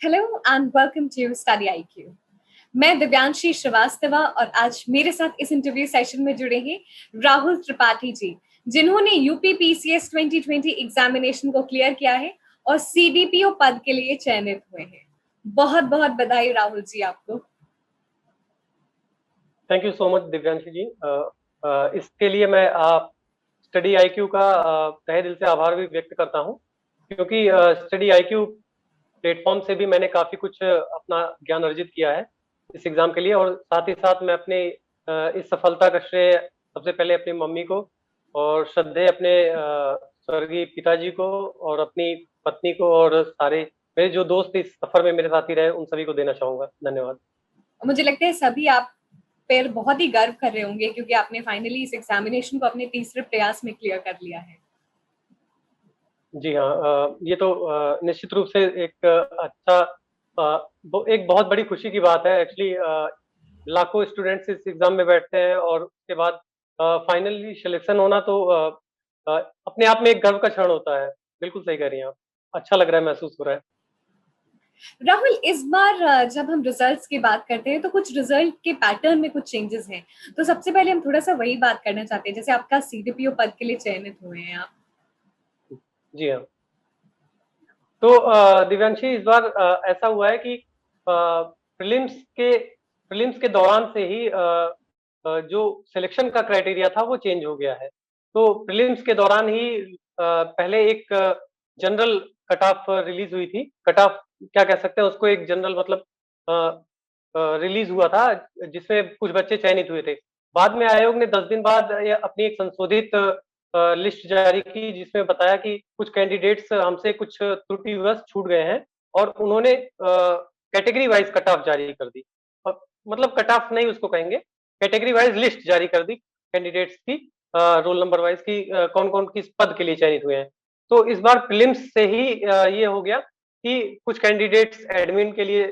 Hello and welcome to study IQ. मैं दिव्यांशी श्रीवास्तव और आज मेरे साथ इस इंटरव्यू सेशन में जुड़े हैं राहुल त्रिपाठी जी, जिन्होंने यूपी पीसीएस 2020 एग्जामिनेशन को क्लियर किया है और सीडीपीओ पद के लिए चयनित हुए हैं। बहुत बहुत बधाई राहुल जी आपको। Thank you so much Divyanshi ji. इसके लिए मैं आप स्टडी आईक्यू का तहे दिल से आभार भी व्यक्त करता हूं, क्योंकि स्टडी आईक्यू प्लेटफॉर्म से भी मैंने काफी कुछ अपना ज्ञान अर्जित किया है इस एग्जाम के लिए। और साथ ही साथ मैं अपने इस सफलता का श्रेय सबसे पहले अपनी मम्मी को और श्रद्धेय अपने स्वर्गीय पिताजी को और अपनी पत्नी को और सारे मेरे जो दोस्त इस सफर में मेरे साथी रहे उन सभी को देना चाहूंगा। धन्यवाद। मुझे लगता है सभी आप पर बहुत ही गर्व कर रहे होंगे क्योंकि आपने फाइनली इस एग्जामिनेशन को अपने तीसरे प्रयास में क्लियर कर लिया है। जी हाँ, ये तो निश्चित रूप से एक अच्छा एक बहुत बड़ी खुशी की बात है। एक्चुअली लाखों स्टूडेंट्स इस एग्जाम में बैठते हैं और उसके बाद फाइनली सिलेक्शन होना तो अपने आप में एक गर्व का क्षण होता है। बिल्कुल सही कह रही हैं आप। अच्छा लग रहा है, महसूस हो रहा है। राहुल, इस बार जब हम रिजल्ट्स की बात करते हैं तो कुछ रिजल्ट के पैटर्न में कुछ चेंजेस हैं। तो सबसे पहले हम थोड़ा सा वही बात करना चाहते हैं, जैसे आपका सीडीपीओ पद के लिए चयनित हुए हैं आप। जी हाँ। तो दिव्यांशी, इस बार ऐसा हुआ है कि प्रीलिम्स के दौरान से ही जो सिलेक्शन का क्राइटेरिया था वो चेंज हो गया है। तो प्रीलिम्स के दौरान ही पहले एक जनरल कट ऑफ रिलीज हुई थी। कट ऑफ क्या कह सकते हैं उसको, एक जनरल मतलब रिलीज हुआ था जिसमें कुछ बच्चे चयनित हुए थे। बाद में आयोग ने 10 दिन बाद अपनी एक संशोधित लिस्ट जारी की, जिसमें बताया कि कुछ कैंडिडेट्स हमसे कुछ त्रुटिवश छूट गए हैं और उन्होंने कैटेगरी वाइज कट ऑफ जारी कर दी। मतलब कट ऑफ नहीं उसको कहेंगे, कैटेगरी वाइज लिस्ट जारी कर दी कैंडिडेट्स की, रोल नंबर वाइज की कौन कौन किस पद के लिए चयनित हुए हैं। तो इस बार प्रीलिम्स से ही ये हो गया कि कुछ कैंडिडेट्स एडमिन के लिए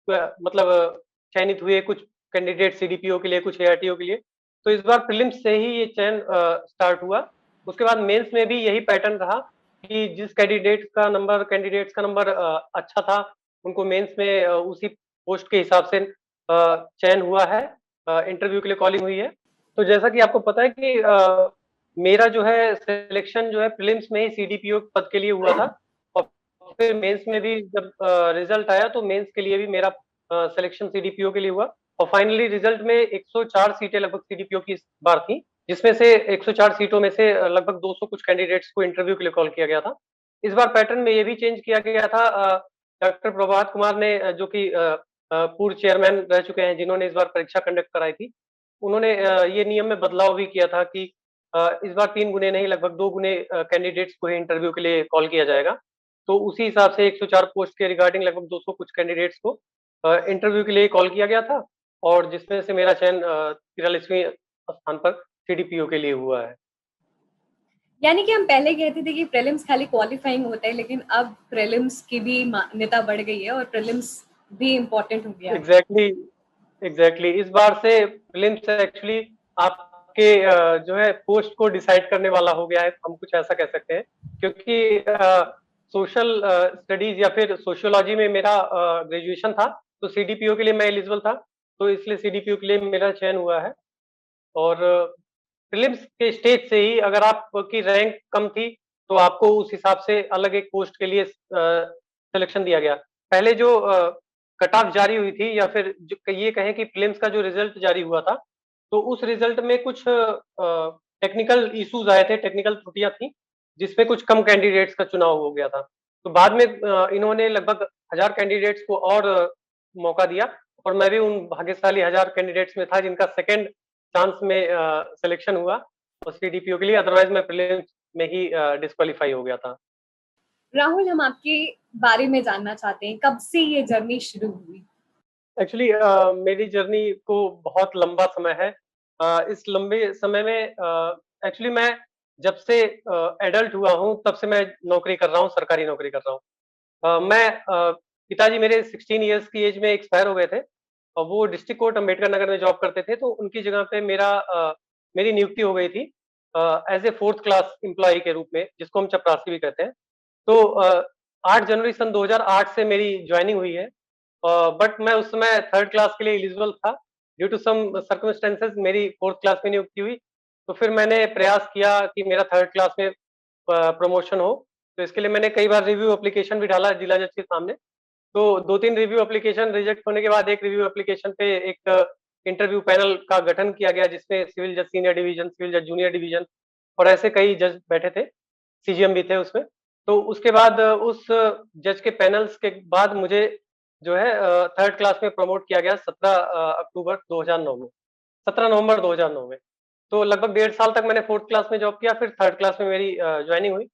मतलब चयनित हुए, कुछ कैंडिडेट सीडीपीओ के लिए, कुछ एआरटीओ के लिए। तो इस बार प्रीलिम्स से ही ये चयन स्टार्ट हुआ। उसके बाद मेंस में भी यही पैटर्न रहा कि जिस कैंडिडेट्स का नंबर अच्छा था उनको मेंस में उसी पोस्ट के हिसाब से चयन हुआ है, इंटरव्यू के लिए कॉलिंग हुई है। तो जैसा कि आपको पता है कि मेरा जो है सिलेक्शन जो है प्रीलिम्स में ही सीडीपीओ पद के लिए हुआ था और फिर मेंस में भी जब रिजल्ट आया तो मेंस के लिए भी मेरा सिलेक्शन सीडीपीओ के लिए हुआ। और फाइनली रिजल्ट में 104 सीटें लगभग सीडीपीओ की इस बार थी, जिसमें से 104 सीटों में से लगभग 200 कुछ कैंडिडेट्स को इंटरव्यू के लिए कॉल किया गया था। इस बार पैटर्न में ये भी चेंज किया गया था। डॉक्टर प्रभात कुमार ने जो कि पूर्व चेयरमैन रह चुके हैं, जिन्होंने इस बार परीक्षा कंडक्ट कराई थी, उन्होंने ये नियम में बदलाव भी किया था कि इस बार 3 गुने नहीं, लगभग 2 गुने कैंडिडेट्स को ही इंटरव्यू के लिए कॉल किया जाएगा। तो उसी हिसाब से 104 पोस्ट के रिगार्डिंग लगभग 200 कुछ कैंडिडेट्स को इंटरव्यू के लिए कॉल किया गया था और जिसमें से मेरा चयन 43वें स्थान पर सीडीपीओ के लिए हुआ है। यानी कि हम पहले कहते थे कि प्रीलिम्स खाली क्वालिफाइंग होता है, लेकिन अब प्रीलिम्स की भी मान्यता बढ़ गई है और प्रीलिम्स भी इम्पोर्टेंट हो गया है। एग्जैक्टली इस बार से प्रीलिम्स एक्चुअली आपके जो है पोस्ट को डिसाइड करने वाला हो गया है, हम कुछ ऐसा कह सकते हैं। क्योंकि सोशल स्टडीज या फिर सोशियोलॉजी में मेरा ग्रेजुएशन था, तो सीडीपीओ के लिए मैं एलिजिबल था, तो इसलिए सीडीपीओ के लिए मेरा चयन हुआ है। और प्रीलिम्स के स्टेज से ही अगर आपकी रैंक कम थी तो आपको उस हिसाब से अलग एक पोस्ट के लिए सिलेक्शन दिया गया। पहले जो कट ऑफ जारी हुई थी या फिर जो ये कहें कि प्रीलिम्स का जो रिजल्ट जारी हुआ था, तो उस रिजल्ट में कुछ टेक्निकल इश्यूज आए थे, टेक्निकल त्रुटियां थी, जिसमें कुछ कम कैंडिडेट्स का चुनाव हो गया था। तो बाद में इन्होंने लगभग 1000 कैंडिडेट्स को और मौका दिया और मैं भी उन भाग्यशाली 1000 कैंडिडेट्स में था जिनका सेकेंड चांस में सिलेक्शन हुआ और सीडीपीओ के लिए। अदरवाइज मैं प्रीलिम्स में ही डिस्क्वालीफाई हो गया था। राहुल, हम आपके बारे में जानना चाहते हैं, कब से ये जर्नी शुरू हुई? एक्चुअली मेरी जर्नी को बहुत लंबा समय है। इस लंबे समय में एक्चुअली मैं जब से एडल्ट हुआ हूँ तब से मैं नौकरी कर रहा हूँ, सरकारी नौकरी कर रहा हूँ। पिताजी मेरे 16 इयर्स की एज में एक्सपायर हो गए थे और वो डिस्ट्रिक्ट कोर्ट अम्बेडकर नगर में जॉब करते थे, तो उनकी जगह पे मेरी नियुक्ति हो गई थी as a 4th class employ के रूप में, जिसको हम चपरासी भी कहते हैं। तो 8 जनवरी सन 2008 से मेरी जॉइनिंग हुई है। बट मैं उस समय 3rd क्लास के लिए एलिजिबल था। ड्यू टू सम सर्कमस्टेंसेस मेरी 4th क्लास में नियुक्ति हुई। तो फिर मैंने प्रयास किया कि मेरा 3rd क्लास में प्रमोशन हो। तो इसके लिए मैंने कई बार रिव्यू एप्लीकेशन भी डाला जिला जज के सामने। तो 2-3 रिव्यू एप्लीकेशन रिजेक्ट होने के बाद एक रिव्यू एप्लीकेशन पे एक इंटरव्यू पैनल का गठन किया गया, जिसमें सिविल जज सीनियर डिवीजन, सिविल जज जूनियर डिवीजन और ऐसे कई जज बैठे थे, सीजीएम भी थे उसमें। तो उसके बाद उस जज के पैनल्स के बाद मुझे जो है 3rd क्लास में प्रमोट किया गया 17 अक्टूबर 2009 में, 17 नवंबर 2009 में। तो लगभग 1.5 साल तक मैंने 4th क्लास में जॉब किया, फिर 3rd क्लास में मेरी जॉइनिंग हुई।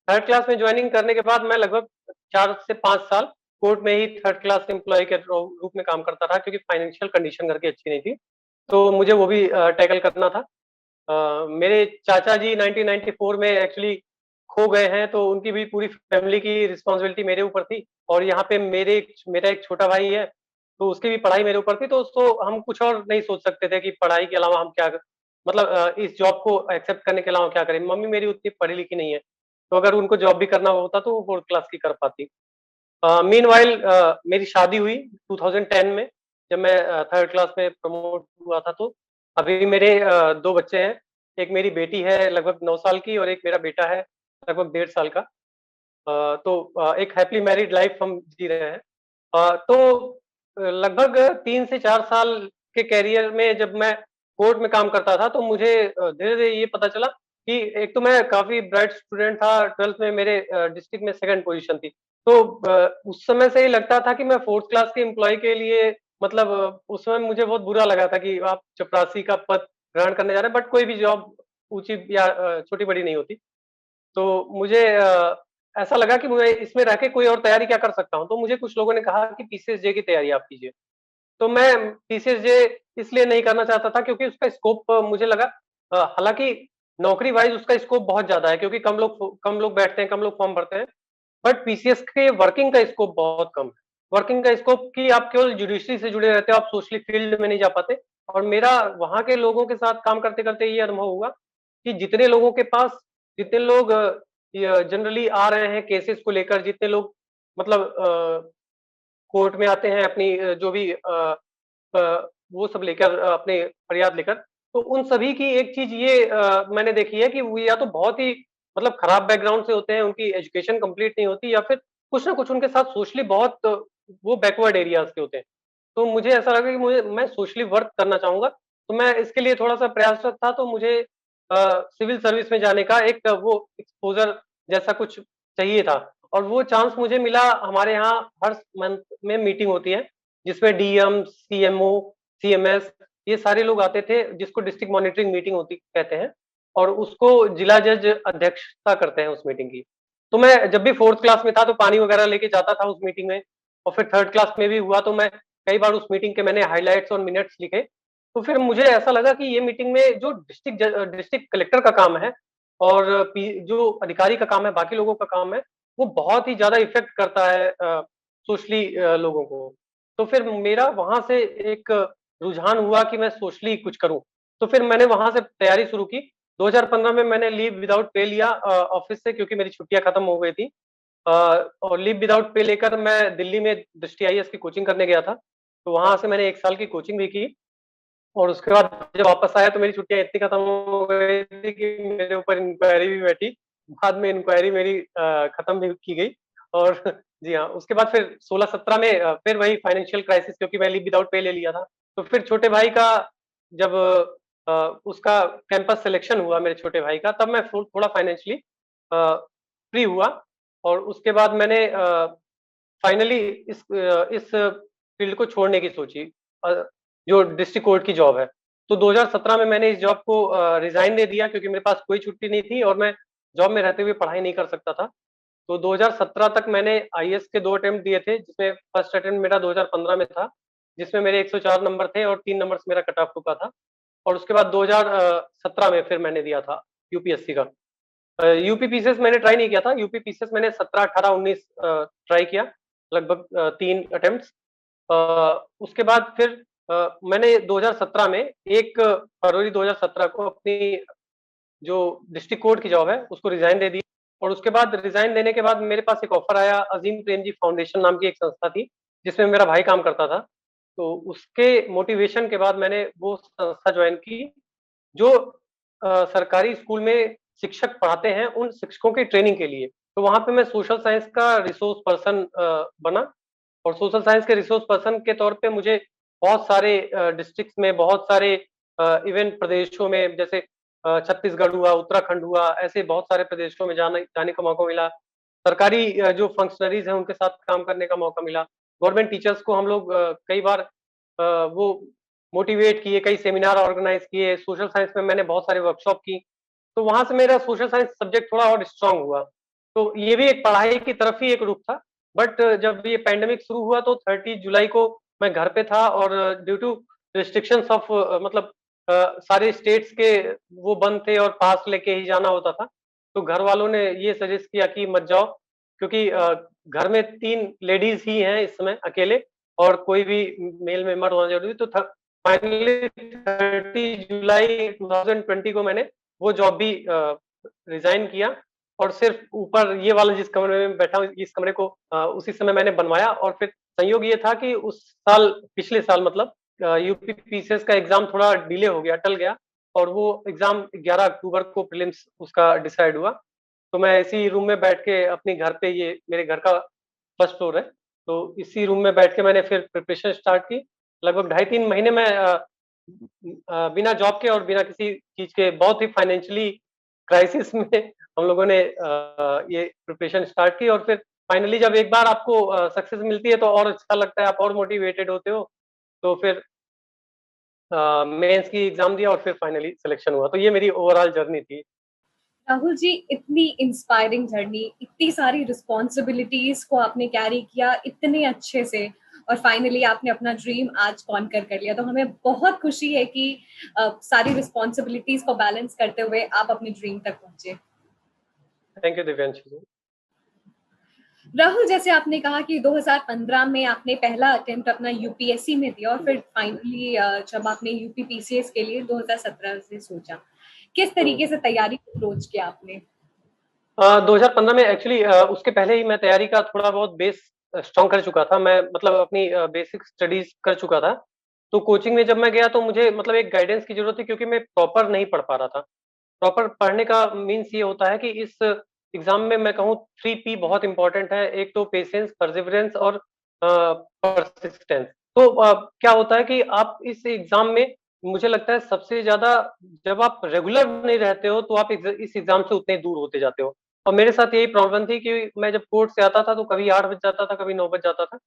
3rd क्लास में जॉइनिंग करने के बाद मैं लगभग 4 से 5 साल कोर्ट में ही 3rd क्लास एम्प्लॉयी के रूप में काम करता रहा, क्योंकि फाइनेंशियल कंडीशन घर की अच्छी नहीं थी। तो मुझे वो भी टैकल करना था। मेरे चाचा जी 1994 में एक्चुअली खो गए हैं, तो उनकी भी पूरी फैमिली की रिस्पॉन्सिबिलिटी मेरे ऊपर थी और यहाँ पे मेरा एक छोटा भाई है, तो उसकी भी पढ़ाई मेरे ऊपर थी, तो हम कुछ और नहीं सोच सकते थे कि पढ़ाई के अलावा हम क्या मतलब इस जॉब को एक्सेप्ट करने के अलावा क्या करें? मम्मी मेरी उतनी पढ़ी-लिखी नहीं है, तो अगर उनको जॉब भी करना होता तो वो 4th क्लास की कर पाती। मीनव्हाइल मेरी शादी हुई 2010 में, जब मैं 3rd क्लास में प्रमोट हुआ था तो। अभी मेरे 2 बच्चे हैं, एक मेरी बेटी है लगभग 9 साल की और एक मेरा बेटा है लगभग 1.5 साल का। तो एक हैप्पी मैरिड लाइफ हम जी रहे हैं। तो लगभग 3 से 4 साल के करियर में जब मैं कोर्ट में काम करता था, तो मुझे धीरे-धीरे ये पता चला कि एक तो मैं काफ़ी ब्राइट स्टूडेंट था, 12th में मेरे डिस्ट्रिक्ट में 2nd पोज़ीशन थी। तो उस समय से ही लगता था कि मैं 4th क्लास के एम्प्लॉयी के लिए मतलब उस समय मुझे बहुत बुरा लगा था कि आप चपरासी का पद ग्रहण करने जा रहे हैं, बट कोई भी जॉब ऊँची या छोटी-बड़ी नहीं होती। तो मुझे ऐसा लगा कि मैं इसमें रह के कोई और तैयारी क्या कर सकता हूँ? तो मुझे कुछ लोगों ने कहा कि पीसीएसजे की तैयारी आप कीजिए। तो मैं पीसीएसजे इसलिए नहीं करना चाहता था क्योंकि उसका स्कोप मुझे लगा हालाँकि नौकरी वाइज़ उसका स्कोप बहुत ज़्यादा है, क्योंकि कम लोग बैठते हैं, कम लोग फॉर्म भरते हैं। बट पीसीएस के वर्किंग का स्कोप बहुत कम है। वर्किंग का स्कोप कि आप केवल जुडिशरी से जुड़े रहते हो, आप सोशली फील्ड में नहीं जा पाते। और मेरा वहाँ के लोगों के साथ काम करते-करते ये अनुभव हुआ कि जितने लोगों के पास जितने लोग जनरली आ रहे हैं केसेस को लेकर, जितने लोग मतलब कोर्ट में आते हैं अपनी जो भी वो सब लेकर अपने फरियाद लेकर, तो उन सभी की एक चीज़ ये मैंने देखी है कि वो या तो बहुत ही मतलब खराब बैकग्राउंड से होते हैं, उनकी एजुकेशन कंप्लीट नहीं होती, या फिर कुछ ना कुछ उनके साथ सोशली बहुत वो बैकवर्ड एरियाज़ के होते हैं। तो मुझे ऐसा लगा कि मैं सोशली वर्क करना चाहूँगा, तो मैं इसके लिए थोड़ा-सा प्रयासरत था, तो मुझे सिविल सर्विस में जाने का एक वो एक्सपोज़र जैसा कुछ चाहिए था। और वो चांस मुझे मिला। हमारे यहाँ हर मंथ में मीटिंग होती है, जिसमें डीएम, सीएमओ, सीएमएस ये सारे लोग आते थे, जिसको डिस्ट्रिक्ट मॉनिटरिंग मीटिंग होती कहते हैं, और उसको जिला जज अध्यक्षता करते हैं उस मीटिंग की। तो मैं जब भी 4th क्लास में था तो पानी वगैरह लेके जाता था उस मीटिंग में, और फिर 3rd क्लास में भी हुआ तो मैं कई बार उस मीटिंग के मैंने हाइलाइट्स और मिनट्स लिखे। तो फिर मुझे ऐसा लगा कि ये मीटिंग में जो डिस्ट्रिक्ट कलेक्टर का काम है और पी जो अधिकारी का काम है, बाकी लोगों का काम है, वो बहुत ही ज़्यादा इफ़ेक्ट करता है सोशली लोगों को। तो फिर मेरा वहाँ से एक रुझान हुआ कि मैं सोशली कुछ करूँ। तो फिर मैंने वहाँ से तैयारी शुरू की। 2015 में मैंने लीव विदाउट पे लिया ऑफ़िस से, क्योंकि मेरी छुट्टियाँ खत्म हो गई थी। और लीव विदाउट पे लेकर मैं दिल्ली में दृष्टि आईएएस की कोचिंग करने गया था। तो वहाँ से मैंने 1 साल की कोचिंग भी की, और उसके बाद जब वापस आया तो मेरी छुट्टियाँ इतनी खत्म हो गई थी कि मेरे ऊपर इंक्वायरी भी बैठी। बाद में इंक्वायरी मेरी खत्म भी की गई। और जी हाँ, उसके बाद फिर 16-17 में फिर वही फाइनेंशियल क्राइसिस, क्योंकि मैं लीव विदाउट पे ले लिया था। तो फिर छोटे भाई का जब उसका कैंपस सिलेक्शन हुआ मेरे छोटे भाई का, तब मैं थोड़ा फाइनेंशियली फ्री हुआ, और उसके बाद मैंने फाइनली इस फील्ड को छोड़ने की सोची, अ, जो डिस्ट्रिक्ट कोर्ट की जॉब है। तो 2017 में मैंने इस जॉब को रिज़ाइन दे दिया, क्योंकि मेरे पास कोई छुट्टी नहीं थी और मैं जॉब में रहते हुए पढ़ाई नहीं कर सकता था। तो 2017 तक मैंने आईएएस के 2 अटेम्प्ट दिए थे, जिसमें फर्स्ट अटेम्प्ट मेरा 2015 में था, जिसमें मेरे 104 नंबर थे और 3 नंबर से मेरा कट ऑफ रुका था। और उसके बाद 2017 में फिर मैंने दिया था यूपीएससी का। यूपी पीसीएस मैंने ट्राई नहीं किया था। यूपी पीसीएस मैंने 17, 18, 19 ट्राई किया, लगभग 3 अटेम्प्ट्स। उसके बाद फिर मैंने 2017 में 1 फरवरी 2017 को अपनी जो डिस्ट्रिक्ट कोर्ट की जॉब है, उसको रिज़ाइन दे दी। और उसके बाद रिज़ाइन देने के बाद मेरे पास एक ऑफ़र आया, अज़ीम प्रेमजी फाउंडेशन नाम की एक संस्था थी, जिसमें मेरा भाई काम करता था। तो उसके मोटिवेशन के बाद मैंने वो संस्था जॉइन की, जो सरकारी स्कूल में शिक्षक पढ़ाते हैं, उन शिक्षकों की ट्रेनिंग के लिए। तो वहाँ पे मैं सोशल साइंस का रिसोर्स पर्सन बना, और सोशल साइंस के रिसोर्स पर्सन के तौर पे मुझे बहुत सारे डिस्ट्रिक्ट्स में, बहुत सारे इवन प्रदेशों में, जैसे छत्तीसगढ़ हुआ, उत्तराखंड हुआ, ऐसे बहुत सारे प्रदेशों में जाने जाने का मौका मिला। सरकारी जो फंक्शनरीज़ हैं, उनके साथ काम करने का मौका मिला। गवर्नमेंट टीचर्स को हम लोग कई बार वो मोटिवेट किए, कई सेमिनार ऑर्गेनाइज़ किए, सोशल साइंस में मैंने बहुत सारे वर्कशॉप की। तो वहाँ से मेरा सोशल साइंस सब्जेक्ट थोड़ा और स्ट्रॉन्ग हुआ। तो ये भी एक पढ़ाई की तरफ ही एक रुख था। बट जब ये पैंडेमिक शुरू हुआ तो 30 जुलाई को मैं घर पे था, और ड्यू टू रिस्ट्रिक्शंस ऑफ मतलब सारे स्टेट्स के वो बंद थे और पास लेके ही जाना होता था। तो घर वालों ने ये सजेस्ट किया कि मत जाओ, क्योंकि घर में 3 लेडीज़ ही हैं इस समय अकेले, और कोई भी मेल मेंबर होना ज़रूरी, तो फाइनली 30 जुलाई 2020 को मैंने वो जॉब भी रिज़ाइन किया, और सिर्फ़ ऊपर ये वाला जिस कमरे में बैठा हूँ, इस कमरे को उसी समय मैंने बनवाया। और फिर संयोग ये था कि उस साल, पिछले साल मतलब यूपी पीसीएस का एग्ज़ाम थोड़ा डिले हो गया, टल गया, और वो एग्ज़ाम 11 अक्टूबर को प्रीलिम्स उसका डिसाइड हुआ। तो मैं इसी रूम में बैठ के अपने घर पे, ये मेरे घर का फर्स्ट फ्लोर है, तो इसी रूम में बैठ के मैंने फिर प्रिपरेशन स्टार्ट की। लगभग ढाई 3 महीने मैं बिना जॉब के और बिना किसी चीज़ के, बहुत ही फाइनेंशियली क्राइसिस में हम लोगों ने ये प्रिपरेशन स्टार्ट की, और फिर फाइनली जब एक बार आपको सक्सेस मिलती है तो और अच्छा लगता है, आप और मोटिवेटेड होते हो। तो फिर मेंस की एग्ज़ाम दिया, और फिर फाइनली सिलेक्शन हुआ। तो ये मेरी ओवरऑल जर्नी थी। राहुल जी, इतनी इंस्पायरिंग जर्नी, इतनी सारी रिस्पॉन्सिबिलिटीज को आपने कैरी किया इतने अच्छे से, और फाइनली आपने अपना ड्रीम आज कॉन्कर कर लिया। तो हमें बहुत खुशी है कि सारी रिस्पॉन्सिबिलिटीज को बैलेंस करते हुए आप अपने ड्रीम तक पहुंचे। थैंक यू दिव्यांशी जी। राहुल, जैसे आपने कहा कि 2015 में आपने पहला अटेम्प्ट अपना यूपीएससी में दिया, और फिर फाइनली जब आपने यूपी पीसीएस के लिए 2017 से सोचा, किस हुँ। तरीके से तैयारी अप्रोच किया आपने? 2015 में एक्चुअली उसके पहले ही मैं तैयारी का थोड़ा बहुत बेस स्ट्रॉन्ग कर चुका था। मैं मतलब अपनी बेसिक स्टडीज़ कर चुका था। तो कोचिंग में जब मैं गया तो मुझे मतलब एक गाइडेंस की ज़रूरत थी, क्योंकि मैं प्रॉपर नहीं पढ़ पा रहा था। प्रॉपर पढ़ने का मीन्स ये होता है कि इस एग्ज़ाम में मैं कहूँ 3 पी बहुत इम्पोर्टेंट है। एक तो पेशेंस, परसेवरेंस और परसिस्टेंस। तो क्या होता है कि आप इस एग्ज़ाम में, मुझे लगता है सबसे ज़्यादा, जब आप रेगुलर नहीं रहते हो तो आप इस एग्ज़ाम से उतने दूर होते जाते हो। और मेरे साथ यही प्रॉब्लम थी कि मैं जब कोर्ट से आता था तो कभी 8 बज जाता था, कभी 9 बज जाता था।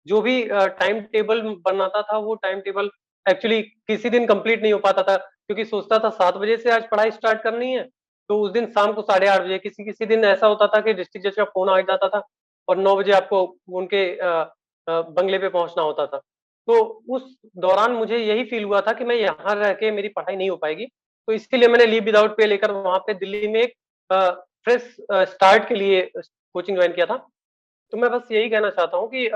जो भी टाइम टेबल बनाता था, वो टाइम टेबल एक्चुअली किसी दिन कंप्लीट नहीं हो पाता था, क्योंकि सोचता था 7 बजे से आज पढ़ाई स्टार्ट करनी है, तो उस दिन शाम को साढ़े 8 बजे, किसी-किसी दिन ऐसा होता था कि डिस्ट्रिक्ट जज का फ़ोन आ जाता था, और 9 बजे आपको उनके बंगले पे पहुँचना होता था। तो उस दौरान मुझे यही फ़ील हुआ था कि मैं यहाँ रह के मेरी पढ़ाई नहीं हो पाएगी, तो इसीलिए मैंने लीव विदाउट पे लेकर वहाँ पे दिल्ली में एक फ्रेश स्टार्ट के लिए कोचिंग जॉइन किया था। तो मैं बस यही कहना चाहता हूँ कि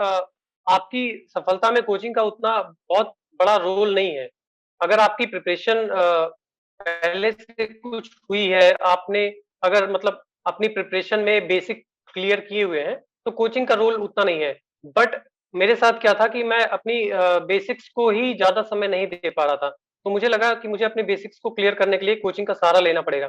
आपकी सफलता में कोचिंग का उतना बहुत बड़ा रोल नहीं है। अगर आपकी प्रिपरेशन पहले से कुछ हुई है, आपने अगर मतलब अपनी प्रिपरेशन में बेसिक क्लियर किए हुए हैं, तो कोचिंग का रोल उतना नहीं है। बट मेरे साथ क्या था कि मैं अपनी बेसिक्स को ही ज़्यादा समय नहीं दे पा रहा था। तो मुझे लगा कि मुझे अपने बेसिक्स को क्लियर करने के लिए कोचिंग का सहारा लेना पड़ेगा।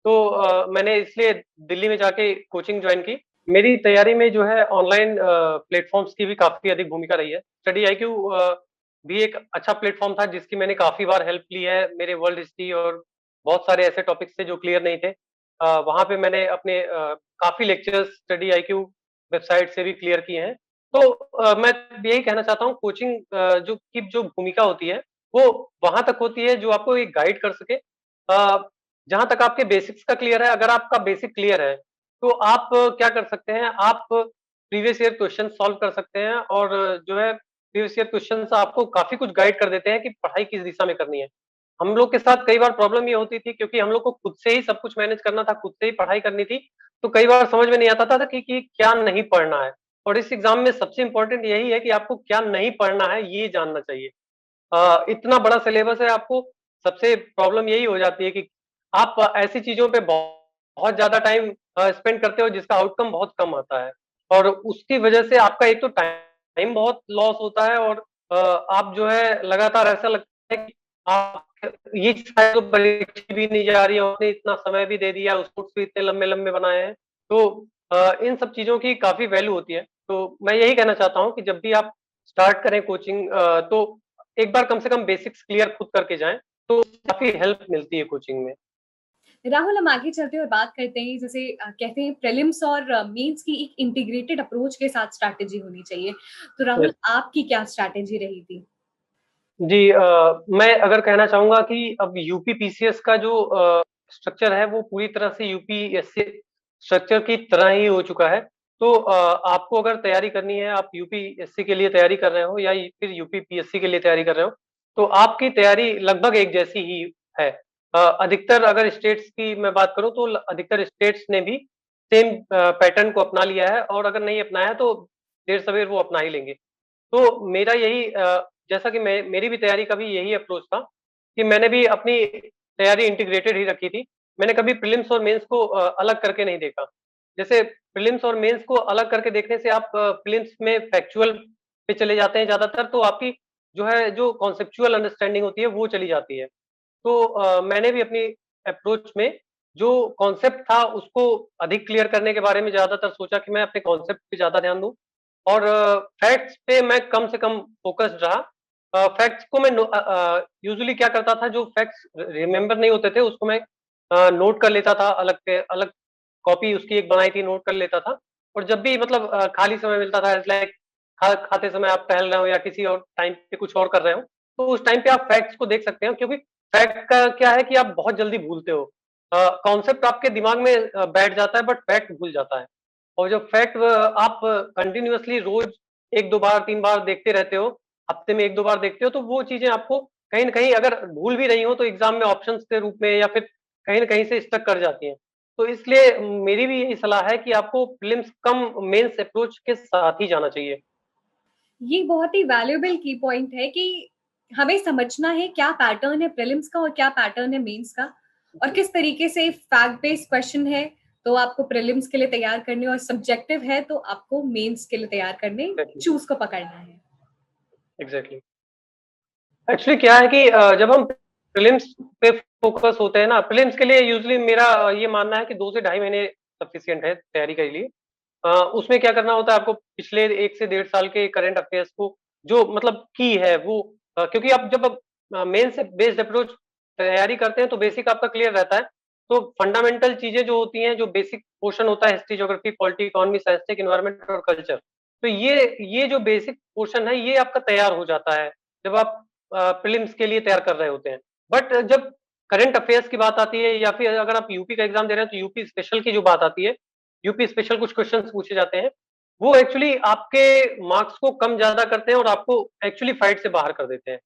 तो मैंने इसलिए दिल्ली में जाके कोचिंग जॉइन की। मेरी तैयारी में जो है ऑनलाइन प्लेटफ़ॉर्म्स की भी काफ़ी अधिक भूमिका रही है। स्टडी आईक्यू भी एक अच्छा प्लेटफ़ॉर्म था, जिसकी मैंने काफ़ी बार हेल्प ली है। मेरे वर्ल्ड हिस्ट्री और बहुत सारे ऐसे टॉपिक्स थे जो क्लियर नहीं थे। वहाँ पे मैंने अपने काफ़ी लेक्चर्स स्टडी आईक्यू वेबसाइट से भी क्लियर किए हैं। तो मैं यही कहना चाहता हूँ, कोचिंग जो भूमिका होती है, वो वहाँ तक होती है जो आपको एक गाइड कर सके। जहाँ तक आपके बेसिक्स का क्लियर है, अगर आपका बेसिक क्लियर है, तो आप क्या कर सकते हैं, आप प्रीवियस ईयर क्वेश्चन सॉल्व कर सकते हैं, और जो है प्रीवियस ईयर क्वेश्चन्स आपको काफ़ी कुछ गाइड कर देते हैं कि पढ़ाई किस दिशा में करनी है। हम लोग के साथ कई बार प्रॉब्लम ये होती थी, क्योंकि हम लोग को खुद से ही सब कुछ मैनेज करना था, खुद से ही पढ़ाई करनी थी, तो कई बार समझ में नहीं आता था कि क्या नहीं पढ़ना है। और इस एग्ज़ाम में सबसे इम्पोर्टेंट यही है कि आपको क्या नहीं पढ़ना है, ये जानना चाहिए। इतना बड़ा सिलेबस है, आपको सबसे प्रॉब्लम यही हो जाती है कि आप ऐसी चीज़ों पे बहुत बहुत ज़्यादा टाइम स्पेंड करते हो जिसका आउटकम बहुत कम आता है। और उसकी वजह से आपका एक तो टाइम बहुत लॉस होता है और आप जो है लगातार ऐसा लगता है कि आप ये शायद तो परीक्षा भी नहीं जा रही है, आपने इतना समय भी दे दिया, उस नोट्स भी इतने लंबे-लंबे बनाए हैं। तो इन सब चीज़ों की काफ़ी वैल्यू होती है। तो मैं यही कहना चाहता हूँ कि जब भी आप स्टार्ट करें कोचिंग तो एक बार कम से कम बेसिक्स क्लियर खुद करके जाएँ, तो काफ़ी हेल्प मिलती है कोचिंग में। राहुल, हम आगे चलते हैं और बात करते हैं जैसे कहते हैं प्रीलिम्स और मेंस की एक इंटीग्रेटेड अप्रोच के साथ स्ट्रैटेजी होनी चाहिए। तो राहुल, यस। आपकी क्या स्ट्रैटेजी रही थी? जी मैं अगर कहना चाहूँगा कि अब यूपी पीसीएस का जो स्ट्रक्चर है वो पूरी तरह से यूपीएससी स्ट्रक्चर की तरह ही हो चुका है। तो आपको अगर तैयारी करनी है, आप यूपीएससी के लिए तैयारी कर रहे हो या फिर यूपी पीएससी के लिए तैयारी कर रहे हो, तो आपकी तैयारी लगभग एक जैसी ही है। अधिकतर अगर स्टेट्स की मैं बात करूँ तो अधिकतर स्टेट्स ने भी सेम पैटर्न को अपना लिया है और अगर नहीं अपनाया तो देर-सवेर वो अपना ही लेंगे। तो मेरा यही जैसा कि मेरी भी तैयारी का भी यही अप्रोच था कि मैंने भी अपनी तैयारी इंटीग्रेटेड ही रखी थी। मैंने कभी प्रीलिम्स और मेंस को अलग करके नहीं देखा। जैसे प्रीलिम्स और मेंस को अलग करके देखने से आप प्रीलिम्स में फैक्चुअल पे चले जाते हैं ज़्यादातर तो आपकी जो है जो कॉन्सेप्चुअल अंडरस्टैंडिंग होती है वो चली जाती है। तो मैंने भी अपनी अप्रोच में जो कॉन्सेप्ट था उसको अधिक क्लियर करने के बारे में ज़्यादातर सोचा कि मैं अपने कॉन्सेप्ट पे ज़्यादा ध्यान दूँ और फैक्ट्स पे मैं कम से कम फ़ोकस्ड रहा। फैक्ट्स को मैं यूजुअली क्या करता था जो फैक्ट्स रिमेंबर नहीं होते थे उसको मैं नोट कर लेता था अलग कॉपी उसकी एक बनाई थी नोट कर लेता था और जब भी मतलब खाली समय मिलता था लाइक खाते समय आप टहल रहे हो या किसी और टाइम पे कुछ और कर रहे हो, तो उस टाइम पे आप फैक्ट्स को देख सकते हो क्योंकि फैक्ट का क्या है कि आप बहुत जल्दी भूलते हो। कॉन्सेप्ट आपके दिमाग में बैठ जाता है बट फैक्ट भूल जाता है। और जब फैक्ट आप कंटिन्यूअसली रोज 1-2 बार, 3 बार देखते रहते हो, हफ्ते में 1-2 बार देखते हो, तो वो चीज़ें आपको कहीं न कहीं अगर भूल भी रही हो तो एग्ज़ाम में ऑप्शंस के रूप में या फिर कहीं न कहीं से स्टक कर जाती हैं। तो इसलिए मेरी भी यही सलाह है कि आपको प्रीलिम्स कम मेंस अप्रोच के साथ ही जाना चाहिए। ये बहुत ही वैल्यूएबल की पॉइंट है कि हमें समझना है क्या पैटर्न है प्रीलिम्स का और क्या पैटर्न है मेंस का और जी, किस तरीके से फैक्ट बेस्ड क्वेश्चन है तो आपको प्रीलिम्स के लिए तैयार करने और सब्जेक्टिव है तो आपको मेंस के लिए तैयार करने एग्ज़ैक्टली, चूज को पकड़ना है। एग्ज़ैक्टली। एक्चुअली क्या है कि जब हम प्रीलिम्स पे फ़ोकस होते हैं ना, प्रीलिम्स के लिए यूज़ुअली मेरा ये मानना है कि 2 से ढाई महीने सफिशिएंट है तैयारी के लिए। उसमें क्या करना होता है आपको पिछले 1 से डेढ़ साल के करंट अफ़ेयर्स को जो मतलब की है वो क्योंकि आप जब मेन से बेस्ड अप्रोच तैयारी करते हैं तो बेसिक आपका क्लियर रहता है। तो फंडामेंटल चीज़ें जो होती हैं, जो बेसिक पोर्शन होता है history, geography, polity, economy, statistics, environment और कल्चर। तो ये जो बेसिक पोर्शन है ये आपका तैयार हो जाता है, जब आप प्रीलिम्स के लिए तैयार कर रहे होते हैं। बट जब करंट अफ़ेयर्स की बात आती है या फिर अगर आप यूपी का एग्ज़ाम दे रहे हैं तो यूपी स्पेशल की जो बात आती है, यूपी स्पेशल कुछ क्वेश्चन्स पूछे जाते हैं, वो एक्चुअली आपके मार्क्स को कम-ज़्यादा करते हैं और आपको एक्चुअली फाइट से बाहर कर देते हैं।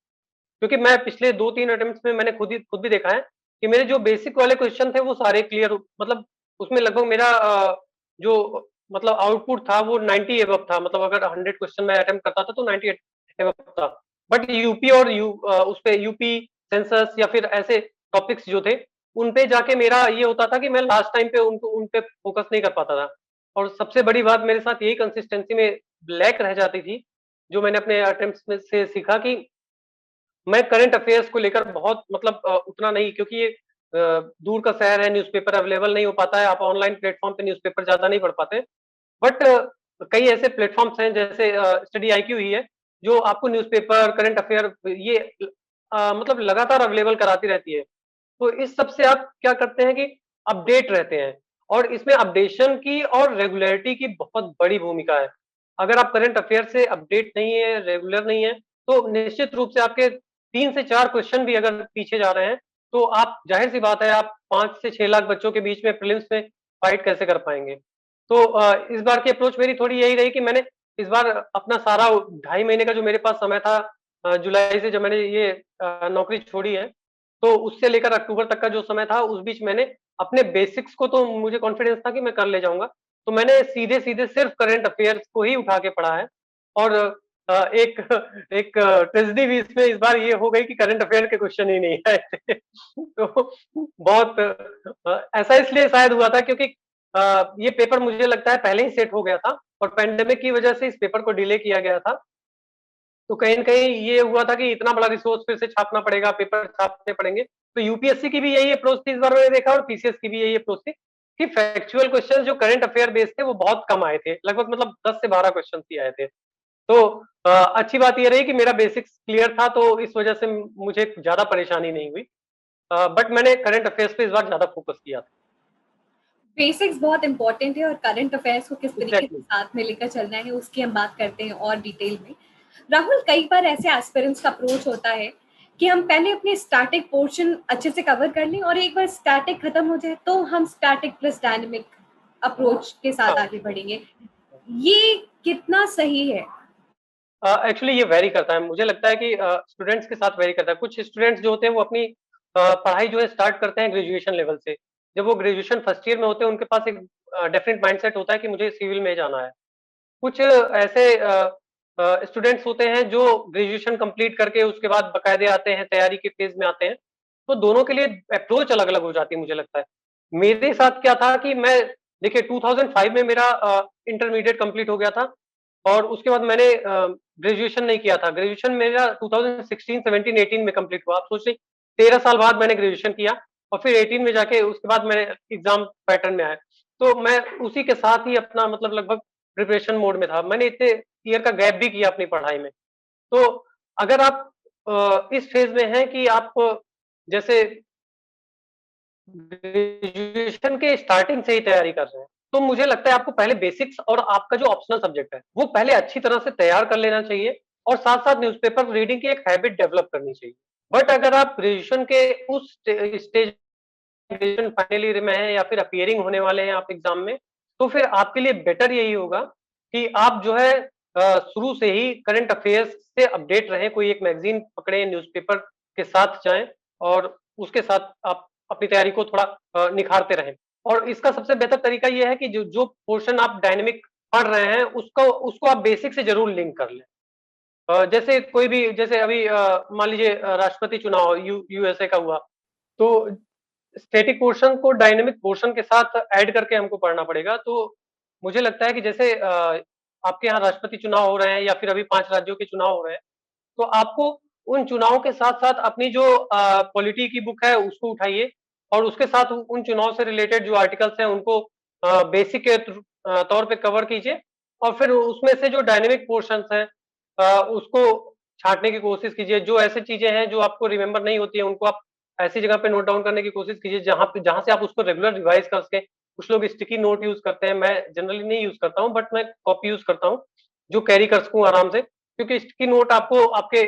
क्योंकि मैं पिछले 2-3 अटेम्प्ट्स में मैंने खुद भी देखा है कि मेरे जो बेसिक वाले क्वेश्चन थे वो सारे क्लियर मतलब उसमें लगभग मेरा जो मतलब आउटपुट था वो 90 अबव था। मतलब अगर 100 क्वेश्चन मैं अटेम्प्ट करता था तो 98 अबव था। बट यूपी और उसपे यूपी सेंसस या फिर ऐसे टॉपिक्स जो थे, उन पे जाके मेरा ये होता था कि मैं लास्ट टाइम पे उन पे फ़ोकस नहीं कर पाता था। और सबसे बड़ी बात मेरे साथ यही कंसिस्टेंसी में लैक रह जाती थी, जो मैंने अपने अटेम्प्ट्स में से सीखा कि मैं करंट अफेयर्स को लेकर बहुत मतलब उतना नहीं क्योंकि ये दूर का शहर है, न्यूज़पेपर अवेलेबल नहीं हो पाता है, आप ऑनलाइन प्लेटफ़ॉर्म पे न्यूज़पेपर ज़्यादा नहीं पढ़ पाते। बट कई ऐसे प्लेटफ़ॉर्म्स हैं जैसे स्टडी आईक्यू ही है, जो आपको न्यूज़पेपर, करंट अफेयर ये मतलब लगातार अवेलेबल कराती रहती है। तो इस सब से आप क्या करते हैं कि अपडेट रहते हैं और इसमें अपडेशन की और रेगुलैरिटी की बहुत बड़ी भूमिका है। अगर आप करंट अफेयर से अपडेट नहीं है, रेगुलर नहीं है, तो निश्चित रूप से आपके 3 से 4 क्वेश्चन भी अगर पीछे जा रहे हैं, तो आप ज़ाहिर-सी बात है आप 5 से 6 लाख बच्चों के बीच में प्रीलिम्स में फाइट कैसे कर पाएँगे? तो इस बार की अप्रोच मेरी थोड़ी यही रही कि मैंने इस बार अपना सारा ढाई महीने का जो मेरे पास समय था जुलाई से जब मैंने ये नौकरी छोड़ी है, तो उससे लेकर अक्टूबर तक का जो समय था, उस बीच मैंने अपने बेसिक्स को तो मुझे कॉन्फिडेंस था कि मैं कर ले जाऊँगा। तो मैंने सीधे-सीधे सिर्फ़ करंट अफ़ेयर्स को ही उठा के पढ़ा है और एक एक ट्रेजेडी भी इसमें इस बार ये हो गई कि करंट अफेयर के क्वेश्चन ही नहीं आए थे। तो बहुत ऐसा इसलिए शायद हुआ था क्योंकि ये पेपर मुझे लगता है पहले ही सेट हो गया था और पैंडेमिक की वजह से इस पेपर को डिले किया गया था। तो कहीं न कहीं ये हुआ था कि इतना बड़ा रिसोर्स फिर से छापना पड़ेगा, पेपर छापने पड़ेंगे। तो यूपीएससी की भी यही अप्रोच थी इस बार मैंने देखा और पीसीएस की भी यही अप्रोच थी कि फैक्चुअल क्वेश्चंस जो करंट अफेयर बेस्ड थे वो बहुत कम आए थे। लगभग मतलब 10 से 12 क्वेश्चंस ही आए थे। तो अच्छी बात ये रही कि मेरा बेसिक्स क्लियर था तो इस वजह से मुझे ज़्यादा परेशानी नहीं हुई। बट मैंने करंट अफेयर्स पे इस बार ज़्यादा फोकस किया था। बेसिक्स बहुत इंपॉर्टेंट है और करंट अफेयर्स को किस तरीके से एग्ज़ैक्टली। साथ में लेकर चलना है उसकी हम बात करते हैं और डिटेल में। राहुल, कई बार ऐसे एस्पिरेंट्स का अप्रोच होता है कि हम पहले अपने स्टैटिक पोर्शन अच्छे से कवर कर लें और एक बार स्टैटिक खत्म हो जाए तो हम स्टैटिक प्लस डायनेमिक अप्रोच के साथ हाँ। आगे बढ़ेंगे। ये कितना सही है? एक्चुअली ये वेरी करता है। मुझे लगता है कि स्टूडेंट्स के साथ वेरी करता है। कुछ स्टूडेंट्स जो होते हैं वो अपनी पढ़ाई जो है स्टार्ट करते हैं ग्रेजुएशन लेवल से। जब वो ग्रेजुएशन फर्स्ट ईयर में होते हैं उनके पास एक डेफिनिट माइंडसेट होता है कि मुझे सिविल में जाना है। कुछ ऐसे स्टूडेंट्स होते हैं जो ग्रेजुएशन कंप्लीट करके उसके बाद बाकायदे आते हैं, तैयारी के फेज़ में आते हैं। तो दोनों के लिए अप्रोच अलग-अलग हो जाती है मुझे लगता है। मेरे साथ क्या था कि मैं देखिए 2005 में मेरा इंटरमीडिएट कंप्लीट हो गया था और उसके बाद मैंने ग्रेजुएशन नहीं किया था। ग्रेजुएशन मेरा 2016, 17, 18 में कंप्लीट हुआ। आप सोचिए 13 साल बाद मैंने ग्रेजुएशन किया और फिर 18 में जाके उसके बाद मैंने एग्ज़ाम पैटर्न में आया। तो मैं उसी के साथ ही अपना मतलब लगभग प्रिपरेशन मोड में था। मैंने इतने ईयर का गैप भी किया अपनी पढ़ाई में। तो अगर आप इस फ़ेज़ में हैं कि आप जैसे ग्रेजुएशन के स्टार्टिंग से ही तैयारी कर रहे हैं, तो मुझे लगता है आपको पहले बेसिक्स और आपका जो ऑप्शनल सब्जेक्ट है, वो पहले अच्छी तरह से तैयार कर लेना चाहिए और साथ-साथ न्यूज़पेपर रीडिंग की एक हैबिट डेवलप करनी चाहिए। बट अगर आप ग्रेजुएशन के उस स्टेज ग्रेजुएशन फाइनल ईयर में हैं या फिर अपीयरिंग होने वाले हैं आप एग्ज़ाम में, तो फिर आपके लिए बेटर यही होगा कि आप जो है शुरू से ही करंट अफेयर्स से अपडेट रहें, कोई एक मैगज़ीन पकड़ें, न्यूज़पेपर के साथ जाएँ और उसके साथ आप अपनी तैयारी को थोड़ा निखारते रहें। और इसका सबसे बेहतर तरीका ये है कि जो जो पोर्शन आप डायनामिक पढ़ रहे हैं, उसको उसको आप बेसिक से ज़रूर लिंक कर लें। जैसे कोई भी जैसे अभी मान लीजिए राष्ट्रपति चुनाव यूएसए का हुआ, तो स्टैटिक पोर्शन को डायनामिक पोर्शन के साथ ऐड करके हमको पढ़ना पड़ेगा। तो मुझे लगता है कि जैसे आपके यहाँ राष्ट्रपति चुनाव हो रहे हैं या फिर अभी 5 राज्यों के चुनाव हो रहे हैं, तो आपको उन चुनावों के साथ-साथ अपनी जो पॉलिटी की बुक है उसको उठाइए और उसके साथ उन चुनाव से रिलेटेड जो आर्टिकल्स हैं उनको बेसिक के तौर पे कवर कीजिए और फिर उसमें से जो डायनामिक पोर्शन्स हैं उसको छाँटने की कोशिश कीजिए। जो ऐसी चीज़ें हैं जो आपको रिमेंबर नहीं होती हैं उनको आप ऐसी जगह पे नोट डाउन करने की कोशिश कीजिए जहाँ से आप उसको रेगुलर रिवाइज़ कर सकें। कुछ लोग स्टिकी नोट यूज़ करते हैं, मैं जनरली नहीं यूज़ करता हूँ बट मैं कॉपी यूज़ करता हूँ, जो कैरी कर सकूँ आराम से। क्योंकि स्टिकी नोट आपको आपके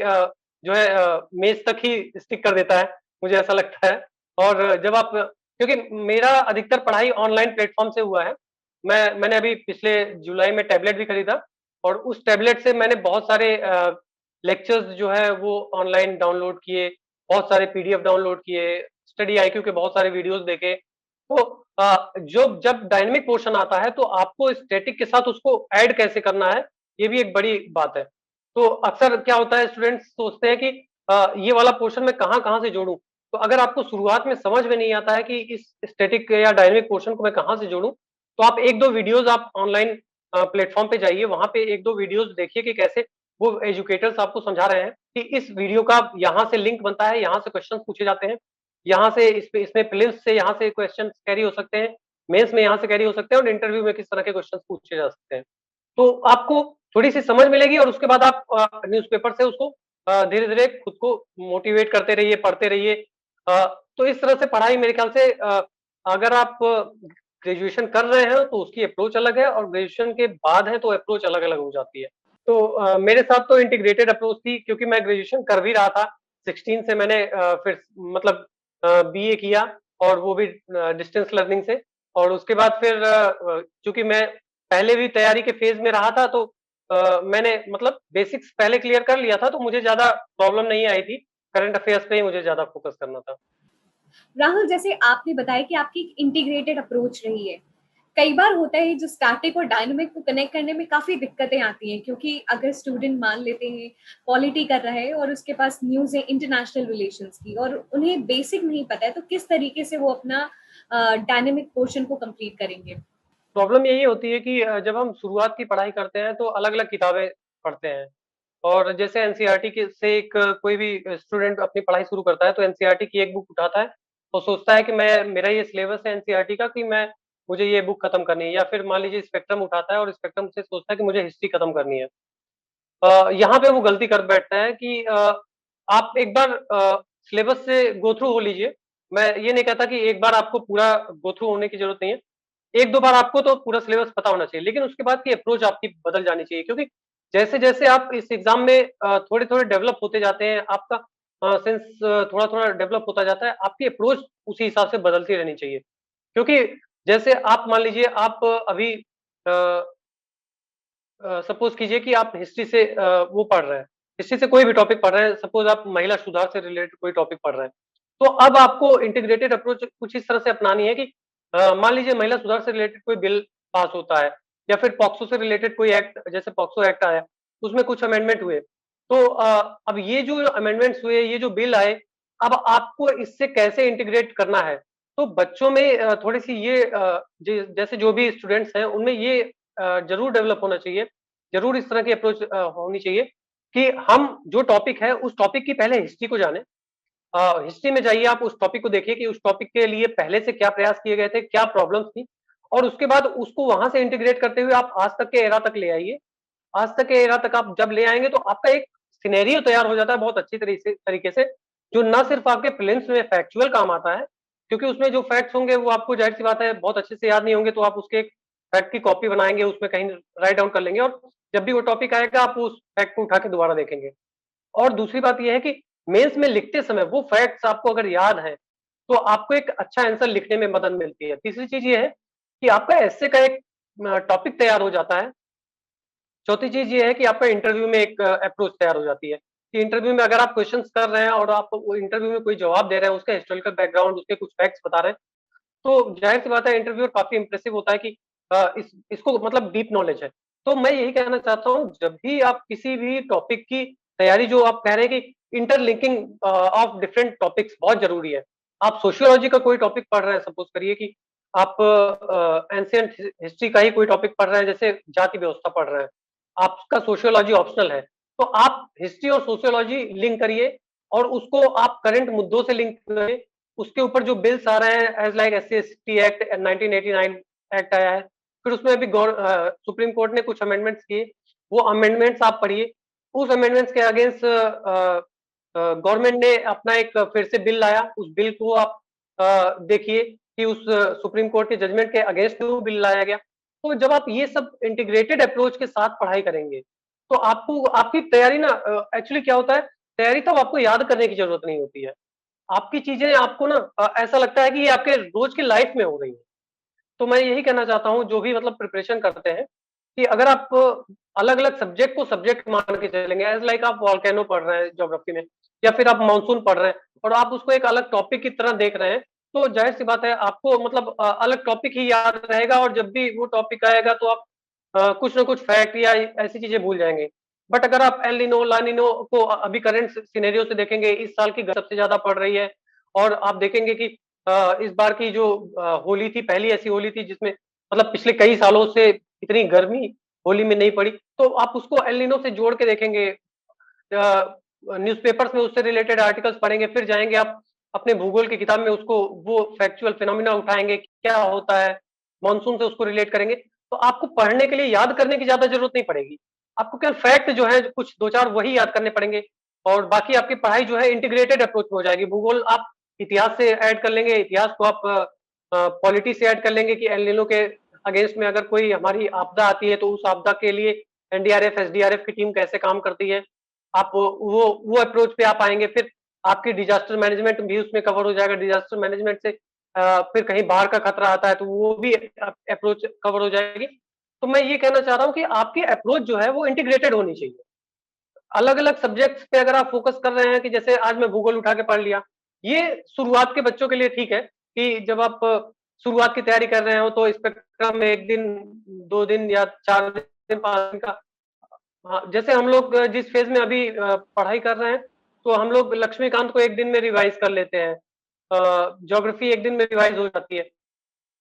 जो है मेज़ तक ही स्टिक कर देता है, मुझे ऐसा लगता है। और जब आप क्योंकि मेरा अधिकतर पढ़ाई ऑनलाइन प्लेटफ़ॉर्म से हुआ है। मैंने अभी पिछले जुलाई में टैबलेट भी खरीदा और उस टैबलेट से मैंने बहुत सारे लेक्चर्स जो है वो ऑनलाइन डाउनलोड किए, बहुत सारे पीडीएफ डाउनलोड किए, स्टडी आईक्यू के बहुत सारे वीडियोज़ देखे। तो जो जब डायनामिक पोर्शन आता है तो आपको स्टैटिक के साथ उसको ऐड कैसे करना है, ये भी एक बड़ी बात है। तो अक्सर क्या होता है स्टूडेंट्स सोचते हैं कि ये वाला पोर्शन मैं कहाँ-कहाँ से जोड़ूँ? तो अगर आपको शुरुआत में समझ में नहीं आता है कि इस स्टैटिक या डायनामिक पोर्शन को मैं कहाँ से जोड़ूँ, तो आप 1-2 वीडियोज़ आप ऑनलाइन प्लेटफ़ॉर्म पे जाइए, वहाँ पे 1-2 वीडियोज़ देखिए कि कैसे वो एजुकेटर्स आपको समझा रहे हैं कि इस वीडियो का यहाँ से लिंक बनता है, यहाँ से क्वेश्चन पूछे जाते हैं, यहाँ से इसमें प्रीलिम्स से यहाँ से क्वेश्चन कैरी हो सकते हैं, मेंस में यहाँ से कैरी हो सकते हैं और इंटरव्यू में किस तरह के क्वेश्चन पूछे जा सकते हैं। तो आपको थोड़ी-सी समझ मिलेगी और उसके बाद आप न्यूज़पेपर से उसको धीरे-धीरे खुद को मोटिवेट करते रहिए, पढ़ते रहिए। तो इस तरह से पढ़ाई मेरे ख्याल से अगर आप ग्रेजुएशन कर रहे हैं तो उसकी अप्रोच अलग है और ग्रेजुएशन के बाद है तो अप्रोच अलग-अलग हो जाती है। तो मेरे साथ तो इंटीग्रेटेड अप्रोच थी क्योंकि मैं ग्रेजुएशन कर भी रहा था। 16 से मैंने फिर मतलब बीए किया और वो भी डिस्टेंस लर्निंग से और उसके बाद फिर चूँकि मैं पहले भी तैयारी के फ़ेज़ में रहा था तो मैंने मतलब बेसिक्स पहले क्लियर कर लिया था तो मुझे ज़्यादा प्रॉब्लम नहीं आई थी। करंट अफ़ेयर्स पे ही मुझे ज़्यादा फ़ोकस करना था। राहुल, जैसे आपने बताया कि आपकी एक इंटीग्रेटेड अप्रोच रही है, कई बार होता है जो स्टैटिक और डायनामिक को कनेक्ट करने में काफी दिक्कतें आती हैं, क्योंकि अगर स्टूडेंट मान लेते हैं पॉलिटी कर रहा है और उसके पास न्यूज़ है इंटरनेशनल रिलेशंस की और उन्हें बेसिक नहीं पता है, तो किस तरीके से वो अपना डायनामिक पोर्शन को कंप्लीट करेंगे? प्रॉब्लम यही होती है कि जब हम शुरुआत की पढ़ाई करते हैं तो अलग-अलग किताबें पढ़ते हैं और जैसे एनसीईआरटी के से एक कोई भी स्टूडेंट अपनी पढ़ाई शुरू करता है तो एनसीईआरटी की एक बुक उठाता है और सोचता है कि मैं मेरा ये सिलेबस है एनसीईआरटी का कि मैं मुझे ये बुक खत्म करनी है या फिर मान लीजिए स्पेक्ट्रम उठाता है और स्पेक्ट्रम से सोचता है कि मुझे हिस्ट्री खत्म करनी है। यहाँ पे वो गलती कर बैठता है कि आप एक बार सिलेबस से गो थ्रू हो लीजिए। मैं ये नहीं कहता कि एक बार आपको पूरा गो थ्रू होने की ज़रूरत नहीं है। 1-2 बार आपको तो पूरा सिलेबस पता होना चाहिए, लेकिन उसके बाद की अप्रोच आपकी बदल जानी चाहिए क्योंकि जैसे-जैसे आप इस एग्ज़ाम में थोड़े-थोड़े डेवलप होते जाते हैं, आपका सेंस थोड़ा-थोड़ा डेवलप होता जाता है, आपकी अप्रोच उसी हिसाब से बदलती रहनी चाहिए। क्योंकि जैसे आप मान लीजिए आप अभी अ सपोज़ कीजिए कि आप हिस्ट्री से वो पढ़ रहे हैं, हिस्ट्री से कोई भी टॉपिक पढ़ रहे हैं, सपोज़ आप महिला सुधार से रिलेटेड कोई टॉपिक पढ़ रहे हैं। तो अब आपको इंटीग्रेटेड अप्रोच कुछ इस तरह से अपनानी है कि मान लीजिए महिला सुधार से रिलेटेड कोई बिल पास होता है या फिर पॉक्सो से रिलेटेड कोई एक्ट जैसे पॉक्सो एक्ट आया, उसमें कुछ अमेंडमेंट हुए। तो अब ये जो अमेंडमेंट्स हुए, ये जो बिल आए, अब आपको इससे कैसे इंटीग्रेट करना है? तो बच्चों में थोड़ी-सी ये जैसे जो भी स्टूडेंट्स हैं, उनमें ये ज़रूर डेवलप होना चाहिए, ज़रूर इस तरह की अप्रोच होनी चाहिए कि हम जो टॉपिक है, उस टॉपिक की पहले हिस्ट्री को जानें। हिस्ट्री में जाइए आप उस टॉपिक को देखिए कि उस टॉपिक के लिए पहले से क्या प्रयास किए गए थे, क्या प्रॉब्लम्स थी और उसके बाद उसको वहाँ से इंटीग्रेट करते हुए आप आज तक के एरा तक ले आइए। आज तक के एरा तक आप जब ले आएँगे तो आपका एक सिनेरियो तैयार हो जाता है बहुत अच्छी तरीके से, जो ना सिर्फ़ आपके प्रीलिम्स में फैक्चुअल काम आता है, क्योंकि उसमें जो फैक्ट्स होंगे वो आपको ज़ाहिर-सी बात है बहुत अच्छे से याद नहीं होंगे तो आप उसके एक फैक्ट की कॉपी बनाएँगे, उसमें कहीं राइट डाउन कर लेंगे और जब भी वो टॉपिक आएगा आप उस फैक्ट को उठा के दोबारा देखेंगे। और दूसरी बात ये है कि मेंस में लिखते समय वो फैक्ट्स आपको अगर याद हैं, तो आपको एक अच्छा आंसर लिखने में मदद मिलती है। तीसरी चीज़ ये है कि आपका एस्से का एक टॉपिक तैयार हो जाता है। चौथी चीज़ ये है कि आपका इंटरव्यू में एक अप्रोच तैयार हो जाती है, कि इंटरव्यू में अगर आप क्वेश्चन्स कर रहे हैं और आप वो इंटरव्यू में कोई जवाब दे रहे हैं, उसका हिस्टोरिकल बैकग्राउंड, उसके कुछ फैक्ट्स बता रहे हैं, तो ज़ाहिर-सी बात है इंटरव्यूअर काफ़ी इंप्रेसिव होता है कि इसको मतलब डीप नॉलेज है। तो मैं यही कहना चाहता हूँ जब भी आप किसी भी टॉपिक की तैयारी जो आप कह रहे हैं कि इंटरलिंकिंग ऑफ डिफरेंट टॉपिक्स बहुत ज़रूरी है। आप सोशियोलॉजी का कोई टॉपिक पढ़ रहे हैं सपोज़ करिए कि आप एंशिएंट हिस्ट्री का ही कोई टॉपिक पढ़ रहे हैं जैसे जाति व्यवस्था पढ़ रहे हैं। आपका सोशियोलॉजी ऑप्शनल है। तो आप हिस्ट्री और सोशियोलॉजी लिंक करिए और उसको आप करंट मुद्दों से लिंक करें। उसके ऊपर जो बिल्स आ रहे हैं as like SC-ST act 1989 act आया है। फिर उसमें अभी सुप्रीम कोर्ट ने कुछ अमेंडमेंट्स किए, वो अमेंडमेंट्स आप पढ़िए। उस अमेंडमेंट्स के अगेंस्ट गवर्नमेंट ने अपना एक फिर से बिल लाया, उस बिल को आप देखिए कि उस सुप्रीम कोर्ट के जजमेंट के अगेंस्ट वो बिल लाया गया। तो जब आप ये सब इंटीग्रेटेड अप्रोच के साथ पढ़ाई करेंगे, तो आपको आपकी तैयारी ना एक्चुअली क्या होता है, तैयारी तब आपको याद करने की ज़रूरत नहीं होती है। आपकी चीज़ें आपको ना ऐसा लगता है कि ये आपके रोज़ की लाइफ़ में हो रही हैं। तो मैं यही कहना चाहता हूँ जो भी मतलब प्रिपरेशन करते हैं, कि अगर आप अलग-अलग सब्जेक्ट को सब्जेक्ट मान के चलेंगे एज़ लाइक आप वोल्केनो पढ़ रहे हैं ज्योग्राफी में या फिर आप मानसून पढ़ रहे हैं और आप उसको एक अलग टॉपिक की तरह देख रहे हैं, तो ज़ाहिर-सी बात है आपको मतलब अलग टॉपिक ही याद रहेगा और जब भी वो टॉपिक आएगा तो आप कुछ न कुछ फैक्ट या ऐसी चीज़ें भूल जाएँगे। बट अगर आप एल निनो, ला निनो को अभी करंट सिनेरियो से देखेंगे, इस साल की सबसे ज़्यादा पड़ रही है और आप देखेंगे कि इस बार की जो होली थी, पहली ऐसी होली थी जिसमें मतलब पिछले कई सालों से इतनी गर्मी होली में नहीं पड़ी, तो आप उसको एल निनो से जोड़ के देखेंगे। न्यूज़पेपर्स में उससे रिलेटेड आर्टिकल्स पढ़ेंगे, फिर जाएँगे आप अपने भूगोल की किताब में उसको वो फैक्चुअल फिनोमिना उठाएँगे, क्या होता है, मॉनसून से उसको रिलेट करेंगे, तो आपको पढ़ने के लिए याद करने की ज़्यादा ज़रूरत नहीं पड़ेगी। आपको केवल फैक्ट जो है कुछ 2-4 वही याद करने पड़ेंगे और बाकी आपकी पढ़ाई जो है इंटीग्रेटेड अप्रोच में हो जाएगी। भूगोल आप इतिहास से ऐड कर लेंगे, इतिहास को आप पॉलिटी से ऐड कर लेंगे कि एल निनो के अगेंस्ट में अगर कोई हमारी आपदा आती है, तो उस आपदा के लिए एनडीआरएफ, एसडीआरएफ की टीम कैसे काम करती है। आप वो अप्रोच पे आप आएँगे, फिर आपकी डिज़ास्टर मैनेजमेंट भी उसमें कवर हो जाएगा। डिज़ास्टर मैनेजमेंट से फिर कहीं बाढ़ का खतरा आता है, तो वो भी अप्रोच कवर हो जाएगी। तो मैं ये कहना चाह रहा हूँ कि आपकी अप्रोच जो है वो इंटीग्रेटेड होनी चाहिए। अलग-अलग सब्जेक्ट्स पे अगर आप फ़ोकस कर रहे हैं कि जैसे आज मैं भूगोल उठा के पढ़ लिया, ये शुरुआत के बच्चों के लिए ठीक है कि जब आप शुरुआत की तैयारी कर रहे हो तो स्पेक्ट्रम में 1 दिन, 2 दिन या 4 दिन, 5 दिन का, हाँ, जैसे हम लोग जिस फेज़ में अभी पढ़ाई कर रहे हैं, तो हम लोग लक्ष्मीकांत को 1 दिन में रिवाइज़ कर लेते हैं। ज्योग्राफी 1 दिन में रिवाइज़ हो जाती है।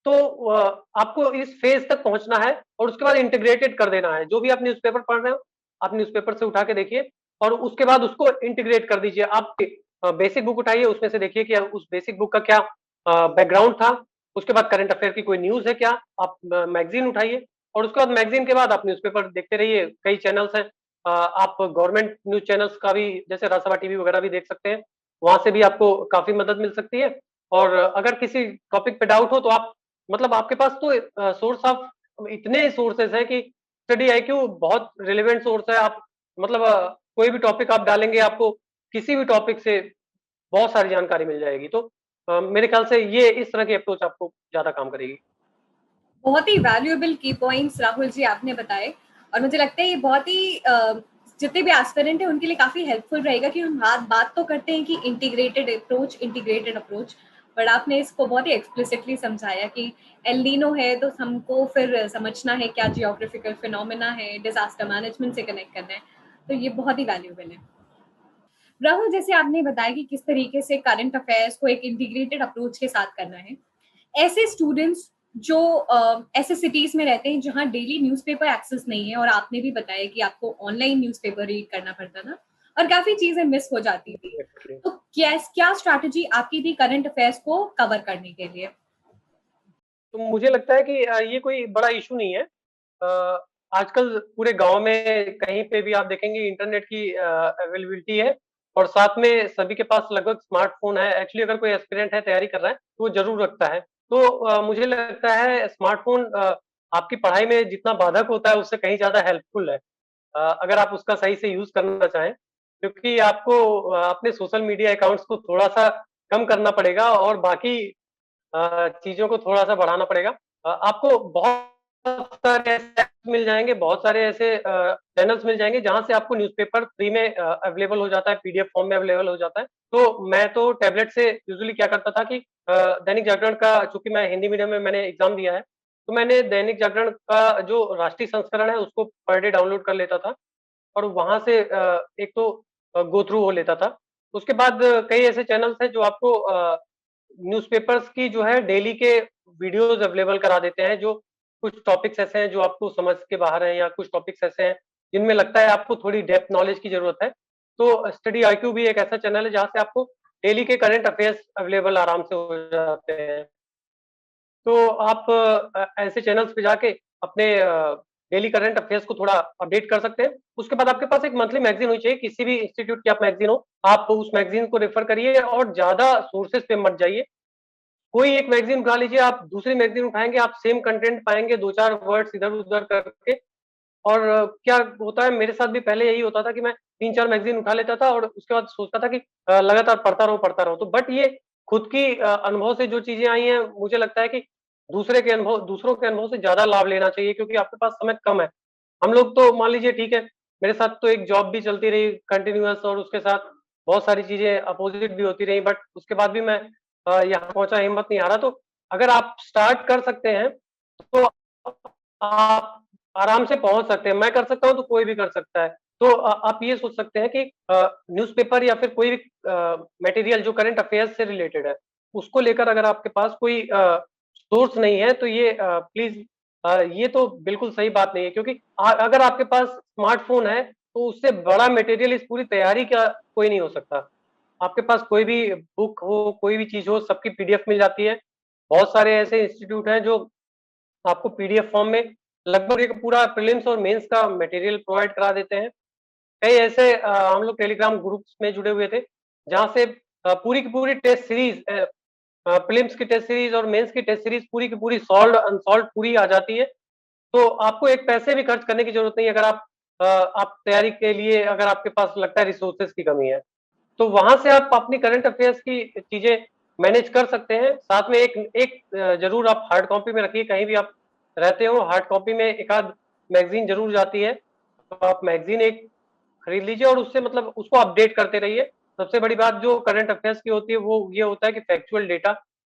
तो आपको इस फेज़ तक पहुँचना है और उसके बाद इंटीग्रेटेड कर देना है। जो भी आप न्यूज़पेपर पढ़ रहे हो, आप न्यूज़पेपर से उठा के देखिए और उसके बाद उसको इंटीग्रेट कर दीजिए। आप बेसिक बुक उठाइए, उसमें से देखिए कि उस बेसिक बुक का क्या बैकग्राउंड था। उसके बाद करंट अफ़ेयर की कोई न्यूज़ है क्या? आप मैगज़ीन उठाइए और उसके बाद मैगज़ीन के बाद आप न्यूज़पेपर देखते रहिए। कई चैनल्स हैं, आप गवर्नमेंट न्यूज़ चैनल्स का भी, जैसे राजसभा टीवी वगैरह भी देख सकते हैं। वहाँ से भी आपको काफ़ी मदद मिल सकती है और अगर किसी टॉपिक पे डाउट हो तो आप, मतलब आपके पास तो सोर्स ऑफ इतने सोर्सेज़ हैं कि स्टडी आईक्यू बहुत रिलेवेंट सोर्स है। आप मतलब कोई भी टॉपिक आप डालेंगे, आपको किसी भी टॉपिक से बहुत सारी जानकारी मिल जाएगी। तो मेरे ख्याल से ये इस तरह की अप्रोच आपको ज़्यादा काम करेगी। बहुत ही वैल्यूएबल की पॉइंट्स राहुल जी आपने बताए और मुझे लगता है ये बहुत ही जितने भी एस्पिरेंट हैं उनके लिए काफ़ी हेल्पफुल रहेगा कि हम बात तो करते हैं कि इंटीग्रेटेड अप्रोच, बट आपने इसको बहुत ही एक्सप्लिसिटली समझाया कि एल नीनो है तो हमको फिर समझना है क्या जियोग्राफिकल फिनोमेना है, डिजास्टर मैनेजमेंट से कनेक्ट करना है, तो ये बहुत ही वैल्यूएबल है। राहुल, जैसे आपने बताया कि किस तरीके से करंट अफेयर्स को एक इंटीग्रेटेड अप्रोच के साथ करना है, ऐसे स्टूडेंट्स जो ऐसे सिटीज में रहते हैं जहाँ डेली न्यूज़पेपर एक्सेस नहीं है, और आपने भी बताया कि आपको ऑनलाइन न्यूज़पेपर रीड करना पड़ता था और काफी चीजें मिस हो जाती थी, तो क्या क्या स्ट्रैटेजी आपकी थी करंट अफेयर्स को कवर करने के लिए? तो मुझे लगता है कि ये कोई बड़ा इश्यू नहीं है। आजकल पूरे गाँव में कहीं पे भी आप देखेंगे इंटरनेट की अवेलेबिलिटी है और साथ में सभी के पास लगभग स्मार्टफ़ोन है। एक्चुअली अगर कोई एस्पिरेंट है, तैयारी कर रहा है, तो वो ज़रूर रखता है। तो मुझे लगता है स्मार्टफ़ोन आपकी पढ़ाई में जितना बाधक होता है, उससे कहीं ज़्यादा हेल्पफुल है। अगर आप उसका सही से यूज़ करना चाहें, क्योंकि आपको अपने सोशल मीडिया अकाउंट्स को थोड़ा-सा कम करना पड़ेगा और बाकी चीज़ों को थोड़ा-सा बढ़ाना पड़ेगा। आपको बहुत सारे ऐसे ऐप्स मिल जाएँगे, बहुत सारे ऐसे चैनल्स मिल जाएँगे जहाँ से आपको न्यूज़पेपर फ्री में अवेलेबल हो जाता है, पीडीएफ फॉर्म में अवेलेबल हो जाता है। तो मैं तो टैबलेट से यूजुअली क्या करता था कि दैनिक जागरण का, चूँकि मैं हिंदी मीडियम में मैंने एग्ज़ाम दिया है, तो मैंने दैनिक जागरण का जो राष्ट्रीय संस्करण है उसको पर डे डाउनलोड कर लेता था और वहाँ से एक तो गो थ्रू हो लेता था। उसके बाद कई ऐसे चैनल्स हैं जो आपको न्यूज़पेपर्स की जो है डेली के वीडियोज़ अवेलेबल करा देते हैं, जो कुछ टॉपिक्स ऐसे हैं जो आपको समझ के बाहर हैं या कुछ टॉपिक्स ऐसे हैं, जिनमें लगता है आपको थोड़ी डेप्थ नॉलेज की ज़रूरत है। तो स्टडी आईक्यू भी एक ऐसा चैनल है जहाँ से आपको डेली के करंट अफेयर्स अवेलेबल आराम से हो जाते हैं। तो आप ऐसे चैनल्स पे जाके अपने डेली करंट अफेयर्स को थोड़ा अपडेट कर सकते हैं। उसके बाद आपके पास एक मंथली मैगज़ीन होनी चाहिए, किसी भी इंस्टीट्यूट की आप मैगज़ीन हो, आप उस मैगज़ीन को रेफ़र करिए और ज़्यादा सोर्सेज़ पे मत जाइए। कोई एक मैगज़ीन उठा लीजिए, आप दूसरी मैगज़ीन उठाएँगे, आप सेम कंटेंट पाएँगे, 2-4 वर्ड्स इधर-उधर करके। और क्या होता है, मेरे साथ भी पहले यही होता था कि मैं 3-4 मैगज़ीन उठा लेता था और उसके बाद सोचता था कि लगातार पढ़ता रहूँ। तो बट ये खुद की अनुभव से जो चीज़ें आई हैं, मुझे लगता है कि दूसरों के अनुभव से ज़्यादा लाभ लेना चाहिए, क्योंकि आपके पास समय कम है। हम लोग तो मान लीजिए ठीक है, मेरे साथ तो एक जॉब भी चलती रही कंटीन्यूअस और उसके साथ बहुत सारी चीज़ें अपोज़िट भी होती रहीं, बट उसके बाद भी मैं यहाँ पहुँचा, हिम्मत नहीं हारा। तो अगर आप स्टार्ट कर सकते हैं, तो आप आराम से पहुँच सकते हैं। मैं कर सकता हूँ तो कोई भी कर सकता है। तो आप ये सोच सकते हैं कि न्यूज़पेपर या फिर कोई भी मटेरियल जो करंट अफेयर्स से रिलेटेड है, उसको लेकर अगर आपके पास कोई सोर्स नहीं है, तो ये प्लीज़ ये तो बिल्कुल सही बात नहीं है, क्योंकि अगर आपके पास स्मार्टफ़ोन है, तो उससे बड़ा मटेरियल इस पूरी तैयारी का कोई नहीं हो सकता। आपके पास कोई भी बुक हो, कोई भी चीज़ हो, सबकी पीडीएफ मिल जाती है। बहुत सारे ऐसे इंस्टीट्यूट हैं जो आपको पीडीएफ फॉर्म में लगभग एक पूरा प्रीलिम्स और मेंस का मटेरियल प्रोवाइड करा देते हैं। कई ऐसे हम लोग टेलीग्राम ग्रुप्स में जुड़े हुए थे, जहाँ से पूरी की पूरी टेस्ट सीरीज़ प्रीलिम्स की टेस्ट सीरीज़ और मेंस की टेस्ट सीरीज़ पूरी की पूरी सॉल्व्ड अनसॉल्व्ड पूरी आ जाती है। तो आपको एक पैसे भी खर्च करने की ज़रूरत नहीं है, अगर आप तैयारी के लिए, अगर आपके पास लगता है रिसोर्सेज़ की कमी है। तो वहाँ से आप अपनी करंट अफेयर्स की चीज़ें मैनेज कर सकते हैं। साथ में एक एक ज़रूर आप हार्ड कॉपी में रखिए, कहीं भी आप रहते हो, हार्ड कॉपी में एक आध मैगज़ीन ज़रूर जाती है। तो आप मैगज़ीन एक खरीद लीजिए और उससे मतलब उसको अपडेट करते रहिए। सबसे बड़ी बात जो करंट अफेयर्स की होती है, वो ये होता है कि फैक्चुअल डेटा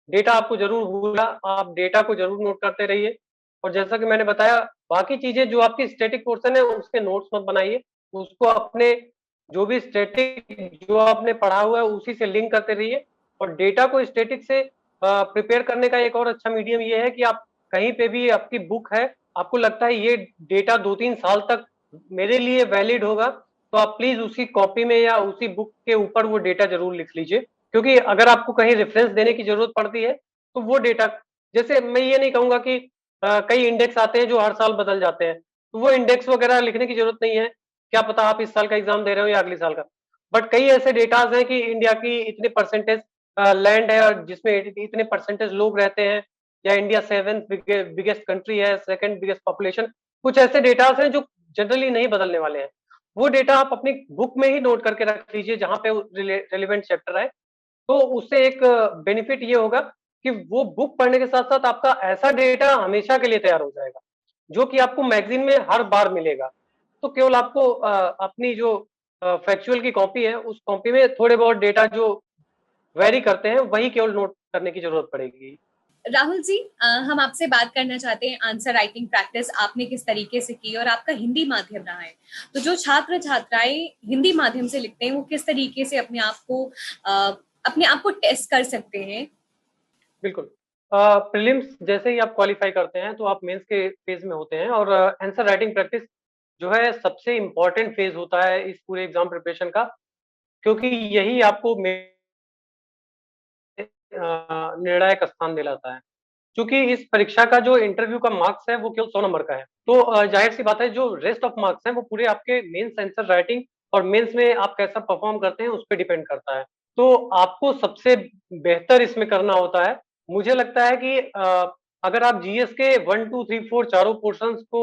डेटा आपको ज़रूर भूलना, आप डेटा को ज़रूर नोट करते रहिए और जैसा कि मैंने बताया बाकी चीज़ें जो आपकी स्टैटिक पोर्शन है उसके नोट्स मत बनाइए, उसको अपने जो भी स्टैटिक जो आपने पढ़ा हुआ है उसी से लिंक करते रहिए और डेटा को स्टैटिक से प्रिपेयर करने का एक और अच्छा मीडियम ये है कि आप कहीं पे भी आपकी बुक है, आपको लगता है ये डेटा 2-3 साल तक मेरे लिए वैलिड होगा, तो आप प्लीज़ उसी कॉपी में या उसी बुक के ऊपर वो डेटा ज़रूर लिख लीजिए। क्योंकि अगर आपको कहीं रेफ़रेंस देने की ज़रूरत पड़ती है, तो वो डेटा जैसे मैं ये नहीं कहूँगा कि कई इंडेक्स आते हैं जो हर साल बदल जाते हैं, तो वो इंडेक्स वगैरह लिखने की ज़रूरत नहीं है। क्या पता आप इस साल का एग्ज़ाम दे रहे हो या अगले साल का। बट कई ऐसे डेटाज़ हैं कि इंडिया की इतने परसेंटेज लैंड है और जिसमें इतने परसेंटेज लोग रहते हैं या इंडिया 7th बिगेस्ट कंट्री है, 2nd बिगेस्ट पॉपुलेशन, कुछ ऐसे डेटाज़ हैं जो जनरली नहीं बदलने वाले हैं। वो डेटा आप अपनी बुक में ही नोट करके रख लीजिए जहाँ पे रिलेवेंट चैप्टर है। तो उससे एक बेनिफिट ये होगा कि वो बुक पढ़ने के साथ-साथ आपका ऐसा डेटा हमेशा के लिए तैयार हो जाएगा, जो कि आपको मैगज़ीन में हर बार मिलेगा। तो केवल आपको अपनी जो फैक्चुअल की कॉपी है, उस कॉपी में थोड़े बहुत डेटा जो वेरी करते हैं, वही केवल नोट करने की ज़रूरत पड़ेगी। राहुल जी, हम आपसे बात करना चाहते हैं आंसर राइटिंग प्रैक्टिस आपने किस तरीके से की और आपका हिंदी माध्यम रहा है। तो जो छात्र छात्राएं हिंदी माध्यम से लिखते हैं वो किस तरीके से अ, अपने आप को टेस्ट कर सकते हैं। बिल्कुल। प्रीलिम्स जैसे ही आप क्वालीफाई करते हैं, तो आप मेंस के फेज़ में होते हैं और आंसर राइटिंग प्रैक्टिस जो है सबसे इम्पोर्टेंट फेज़ होता है इस पूरे एग्ज़ाम प्रिपरेशन का, क्योंकि यही आपको निर्णायक स्थान दिलाता है। चूँकि इस परीक्षा का जो इंटरव्यू का मार्क्स है, वो केवल 100 नंबर का है। तो ज़ाहिर-सी बात है जो रेस्ट ऑफ मार्क्स हैं, वो पूरे आपके मेंस आंसर राइटिंग और मेंस में आप कैसा परफ़ॉर्म करते हैं, उस पे डिपेंड करता है। तो आपको सबसे बेहतर इसमें करना होता है। मुझे लगता है कि अगर आप जीएस के 1, 2, 3, 4 चारों पोर्शन्स को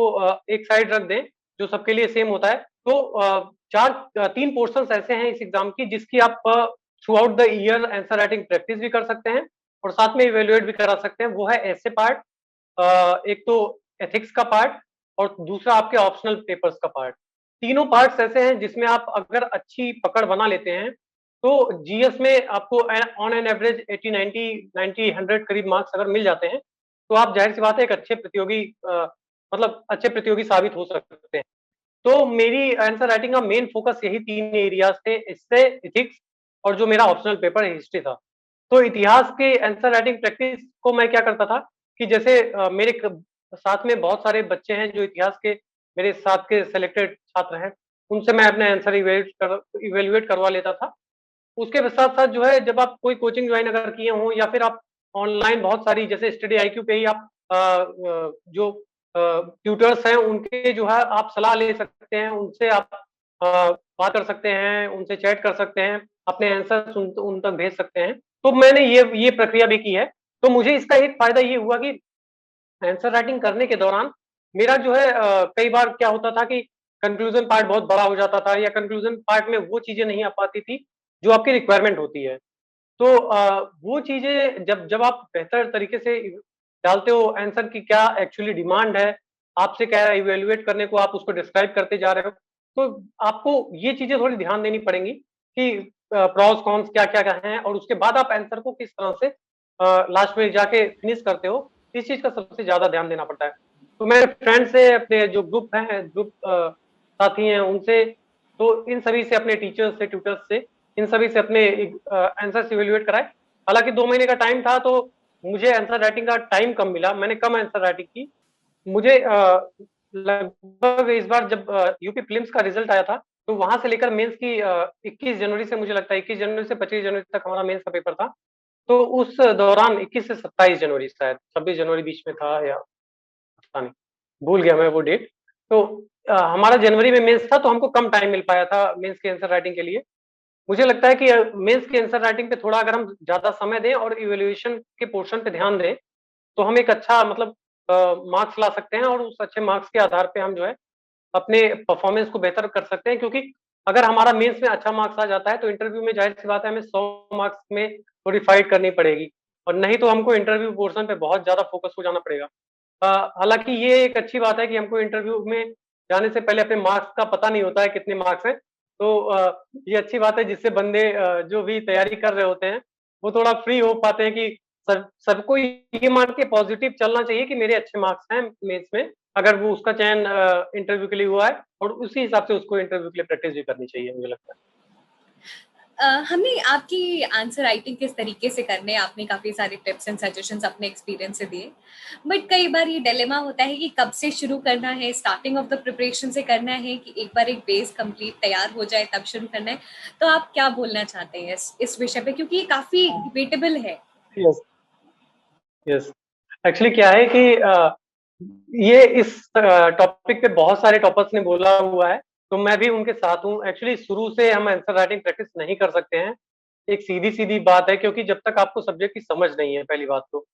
एक साइड रख दें, जो सबके लिए सेम होता है, तो 3 पोर्शन्स ऐसे हैं इस एग्ज़ाम की जिसकी आप through out the year answer writing practice भी कर सकते हैं और साथ में इवैल्यूएट भी करा सकते हैं। वो है ऐसे पार्ट एक तो एथिक्स का पार्ट और दूसरा आपके ऑप्शनल पेपर्स का पार्ट। तीनों पार्ट्स ऐसे हैं जिसमें आप अगर अच्छी पकड़ बना लेते हैं, तो जीएस में आपको ऑन एन एवरेज 80, 90, 90, 100 करीब मार्क्स अगर मिल जाते हैं, तो आप ज़ाहिर-सी बात है एक अच्छे प्रतियोगी मतलब अच्छे प्रतियोगी साबित हो सकते हैं। तो मेरी आंसर राइटिंग का मेन फोकस यही 3 एरियाज़ थे, इससे एथिक्स और जो मेरा ऑप्शनल पेपर है हिस्ट्री था। तो इतिहास के आंसर राइटिंग प्रैक्टिस को मैं क्या करता था कि जैसे मेरे साथ में बहुत सारे बच्चे हैं जो इतिहास के मेरे साथ के सिलेक्टेड छात्र हैं, उनसे मैं अपने आंसर इवैल्यूएट करवा लेता था। उसके साथ-साथ जो है जब आप कोई कोचिंग जॉइन अगर किए हों या फिर आप ऑनलाइन बहुत सारी जैसे स्टडी आईक्यू पे ही आप जो ट्यूटर्स हैं उनके जो है आप सलाह ले सकते हैं, उनसे आप बात कर सकते हैं, उनसे चैट कर सकते हैं, अपने आंसर्स उन तक भेज सकते हैं। तो मैंने ये प्रक्रिया भी की है। तो मुझे इसका एक फ़ायदा ये हुआ कि आंसर राइटिंग करने के दौरान मेरा जो है कई बार क्या होता था कि कंक्लूज़न पार्ट बहुत बड़ा हो जाता था या कंक्लूज़न पार्ट में वो चीज़ें नहीं आ पाती थी, जो आपकी रिक्वायरमेंट होती है। तो वो चीज़ें जब जब आप बेहतर तरीके से डालते हो आंसर की क्या एक्चुअली डिमांड है, आपसे क्या इवैल्यूएट करने को आप उसको डिस्क्राइब करते जा रहे हो, तो आपको ये चीज़ें थोड़ी ध्यान देनी पड़ेंगी कि प्रोस कॉन्स क्या-क्या हैं और उसके बाद आप आंसर को किस तरह से लास्ट में जाके फिनिश करते हो, इस चीज़ का सबसे ज़्यादा ध्यान देना पड़ता है। तो मेरे फ्रेंड से अपने जो ग्रुप साथी हैं उनसे, तो इन सभी से अपने टीचर्स से, ट्यूटर्स से इन सभी से अपने आंसर्स इवैल्यूएट कराए। हालाँकि 2 महीने का टाइम था तो मुझे आंसर राइटिंग का टाइम कम मिला, मैंने कम आंसर राइटिंग की। मुझे लगभग इस बार जब यूपी प्रीलिम्स का रिज़ल्ट आया था, तो वहाँ से लेकर मेंस की 21 जनवरी से मुझे लगता है 21 जनवरी से 25 जनवरी तक हमारा मेंस का पेपर था। तो उस दौरान 21 से 27 जनवरी शायद, 26 जनवरी बीच में था या पता नहीं, भूल गया मैं वो डेट। तो हमारा जनवरी में मेंस था तो हमको कम टाइम मिल पाया था मेंस के आंसर राइटिंग के लिए। मुझे लगता है कि मेंस के आंसर राइटिंग पे थोड़ा अगर हम ज़्यादा समय दें और इवैल्यूएशन के पोर्शन पे ध्यान दें, तो हम एक अच्छा मतलब मार्क्स ला सकते हैं और उस अच्छे मार्क्स के आधार पे हम जो है, अपने परफॉर्मेंस को बेहतर कर सकते हैं क्योंकि अगर हमारा मेंस में अच्छा मार्क्स आ जाता है, तो इंटरव्यू में ज़ाहिर-सी बात है हमें 100 मार्क्स में थोड़ी फाइट करनी पड़ेगी और नहीं तो हमको इंटरव्यू पोर्शन पे बहुत ज़्यादा फोकस हो जाना पड़ेगा। हालाँकि ये एक अच्छी बात है कि हमको इंटरव्यू में जाने से पहले अपने मार्क्स का पता नहीं होता है कितने मार्क्स हैं। तो ये अच्छी बात है जिससे बंदे जो भी तैयारी कर रहे होते हैं, वो थोड़ा फ्री हो पाते हैं कि सबको ये मान के पॉजिटिव चलना चाहिए कि मेरे अच्छे मार्क्स हैं मेंस में, अगर वो उसका चयन इंटरव्यू के लिए हुआ है, और उसी हिसाब से उसको इंटरव्यू के लिए प्रैक्टिस भी करनी चाहिए, मुझे लगता है। हमने आपकी आंसर राइटिंग किस तरीके से करने हैं, आपने काफी सारे टिप्स एंड सजेशंस अपने एक्सपीरियंस से दिए, बट कई बार ये डिलेमा होता है कि कब से शुरू करना है, स्टार्टिंग ऑफ द प्रिपरेशन से करना है कि एक बार एक बेस कंप्लीट तैयार हो जाए तब शुरू करना है। तो आप क्या बोलना चाहते हैं इस विषय पे, क्योंकि ये काफी डिबेटेबल है। Yes, yes. एक्चुअली क्या है कि ये इस टॉपिक पे बहुत सारे टॉपर्स ने बोला हुआ है, तो मैं भी उनके साथ हूँ। एक्चुअली शुरू से हम आंसर राइटिंग प्रैक्टिस नहीं कर सकते हैं, एक सीधी-सीधी बात है, क्योंकि जब तक आपको सब्जेक्ट की समझ नहीं है, पहली बात तो।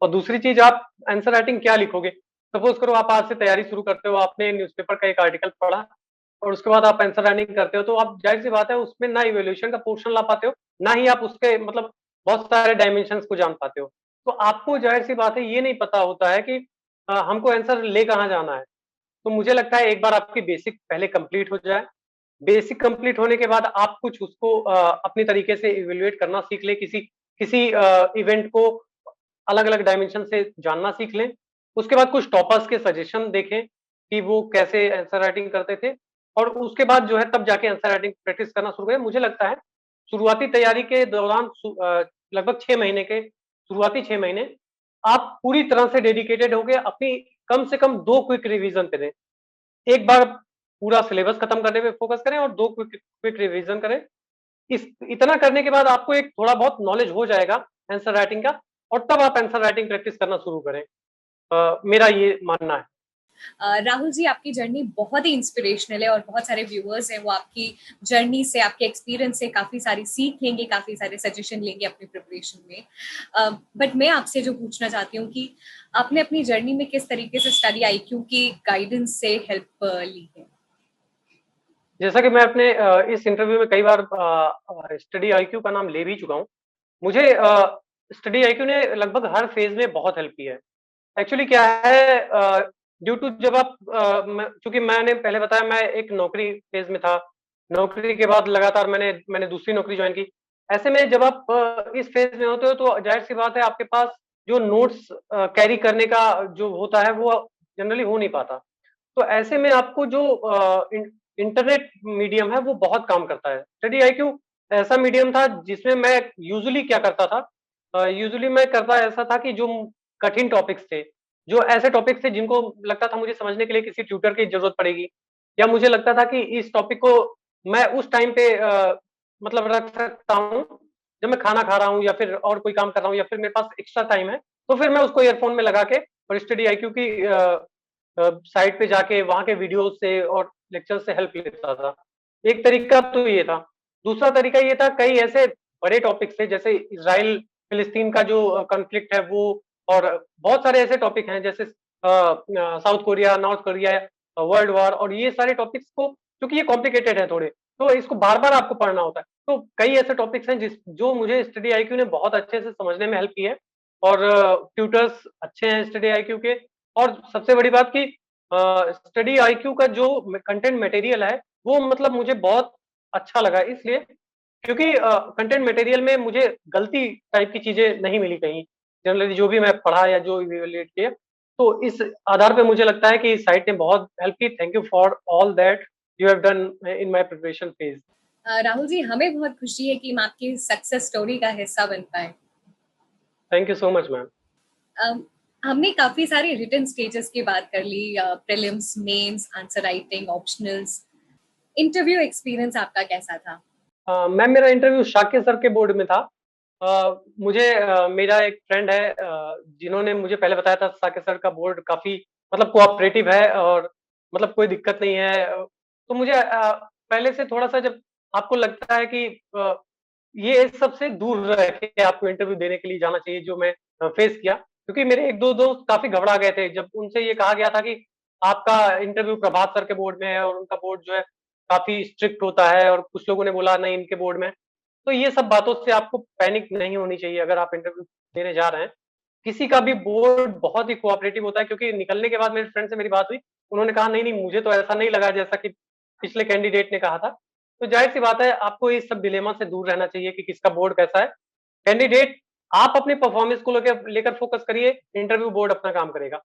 और दूसरी चीज़, आप आंसर राइटिंग क्या लिखोगे? सपोज़ करो आप आज से तैयारी शुरू करते हो, आपने न्यूज़पेपर का एक आर्टिकल पढ़ा और उसके बाद आप आंसर राइटिंग करते हो, तो आप ज़ाहिर-सी बात है उसमें ना इवैल्यूएशन का पोर्शन ला पाते हो, ना ही आप उसके मतलब बहुत सारे डायमेंशंस को जान पाते हो। तो आपको ज़ाहिर-सी बात है ये नहीं पता होता है कि हमको आंसर ले कहाँ जाना है। तो मुझे लगता है एक बार आपकी बेसिक पहले कंप्लीट हो जाए, बेसिक कंप्लीट होने के बाद आप कुछ उसको अपने तरीके से इवैल्यूएट करना सीख लें, किसी किसी इवेंट को अलग-अलग डायमेंशन से जानना सीख लें। उसके बाद कुछ टॉपर्स के सजेशन देखें कि वो कैसे आंसर राइटिंग करते थे, और उसके बाद जो है तब जाके आंसर राइटिंग प्रैक्टिस करना शुरू करें। मुझे लगता है शुरुआती तैयारी के दौरान लगभग 6 महीने के शुरुआती 6 महीने आप पूरी तरह से डेडिकेटेड होके अपनी कम से कम 2 क्विक रिवीजन पे दें। एक बार पूरा सिलेबस खत्म करने पे फोकस करें और 2 क्विक क्विक रिवीजन करें। इस इतना करने के बाद आपको एक थोड़ा बहुत नॉलेज हो जाएगा आंसर राइटिंग का, और तब आप आंसर राइटिंग प्रैक्टिस करना शुरू करें। मेरा ये मानना है। राहुल जी, आपकी जर्नी बहुत ही इंस्पिरेशनल है और बहुत सारे व्यूअर्स हैं वो आपकी जर्नी से, आपके एक्सपीरियंस से काफी सारी सीख लेंगे, काफी सारे सजेशन लेंगे अपनी प्रिपरेशन में। बट मैं आपसे जो पूछना चाहती हूँ कि आपने अपनी जर्नी में किस तरीके से स्टडी आईक्यू की गाइडेंस से हेल्प ली है? जैसा कि मैं अपने इस इंटरव्यू में कई बार स्टडी आईक्यू का नाम ले भी चुका हूँ। मुझे स्टडी आईक्यू ने लगभग हर फेज़ में बहुत हेल्प की है। एक्चुअली क्या है, ड्यू टू जब आप चूँकि मैंने पहले बताया मैं एक नौकरी फेज़ में था। नौकरी के बाद लगातार मैंने दूसरी नौकरी जॉइन की। ऐसे में जब आप इस फेज़ में होते हो तो ज़ाहिर-सी बात है आपके पास जो नोट्स कैरी करने का जो होता है वो जनरली हो नहीं पाता। तो ऐसे में आपको जो इंटरनेट मीडियम है वो बहुत काम करता है। स्टडी आईक्यू ऐसा मीडियम था जिसमें मैं यूजुअली क्या करता था, यूजुअली मैं करता ऐसा था कि जो कठिन टॉपिक्स थे, जो ऐसे टॉपिक्स थे जिनको लगता था मुझे समझने के लिए किसी ट्यूटर की ज़रूरत पड़ेगी, या मुझे लगता था कि इस टॉपिक को मैं उस टाइम पे मतलब रख सकता हूँ, जब मैं खाना खा रहा हूँ या फिर और कोई काम कर रहा हूँ या फिर मेरे पास एक्स्ट्रा टाइम है, तो फिर मैं उसको ईयरफ़ोन में लगा के और स्टडी आईक्यू की साइट पे जाके वहाँ के वीडियोज़ से और लेक्चर से हेल्प लेता था। एक तरीका तो ये था। दूसरा तरीका ये था, कई ऐसे बड़े टॉपिक्स थे जैसे इज़राइल-फ़िलिस्तीन का जो कॉन्फ्लिक्ट है वो, और बहुत सारे ऐसे टॉपिक हैं जैसे south Korea, north Korea, world war, और ये सारे टॉपिक्स को क्योंकि ये कॉम्प्लिकेटेड है थोड़े, तो इसको बार-बार आपको पढ़ना होता है। तो कई ऐसे टॉपिक्स हैं जो मुझे स्टडी आईक्यू ने बहुत अच्छे से समझने में हेल्प की है, और ट्यूटर्स अच्छे हैं स्टडी आईक्यू के। और सबसे बड़ी बात कि स्टडी आईक्यू का जो कंटेंट मटेरियल है, वो मतलब मुझे बहुत अच्छा लगा इसलिए क्योंकि कंटेंट मटेरियल में मुझे गलती टाइप की चीज़ें नहीं मिली कहीं। जनरली जो भी मैं पढ़ा या जो इवैल्यूएट किया, तो इस आधार पे मुझे लगता है कि इस साइट ने बहुत हेल्प की। Thank you for all that you have done in my preparation phase. Rahul ji, हमें बहुत खुशी है कि हम आपकी सक्सेस स्टोरी का हिस्सा बन पाए। Thank you so much ma'am. Um, हमने काफी सारी रिटन स्टेजेस की बात कर ली, prelims, mains, answer writing, optionals. Interview experience आपका कैसा था? मैम मेरा इंटरव्यू शाक्य सर के बोर्ड में था। मुझे मेरा एक फ्रेंड है जिन्होंने मुझे पहले बताया था शाक्य सर का बोर्ड काफ़ी मतलब कोऑपरेटिव है और मतलब कोई दिक्कत नहीं है। तो मुझे पहले से थोड़ा-सा जब आपको लगता है कि ये सब से दूर रह के आपको इंटरव्यू देने के लिए जाना चाहिए, जो मैं फेस किया। क्योंकि मेरे 1-2 दोस्त काफ़ी घबरा गए थे जब उनसे ये कहा गया था कि आपका इंटरव्यू प्रभात सर के बोर्ड में है और उनका बोर्ड जो है काफ़ी स्ट्रिक्ट होता है, और कुछ लोगों ने बोला नहीं इनके बोर्ड में। तो ये सब बातों से आपको पैनिक नहीं होनी चाहिए अगर आप इंटरव्यू देने जा रहे हैं। किसी का भी बोर्ड बहुत ही कोऑपरेटिव होता है, क्योंकि निकलने के बाद मेरे फ्रेंड से मेरी बात हुई, उन्होंने कहा नहीं, नहीं मुझे तो ऐसा नहीं लगा जैसा कि पिछले कैंडिडेट ने कहा था। तो ज़ाहिर-सी बात है आपको इस सब डिलेमा से दूर रहना चाहिए कि किसका बोर्ड कैसा है। कैंडिडेट आप अपनी परफॉर्मेंस को लेकर फोकस करिए, इंटरव्यू बोर्ड अपना काम करेगा।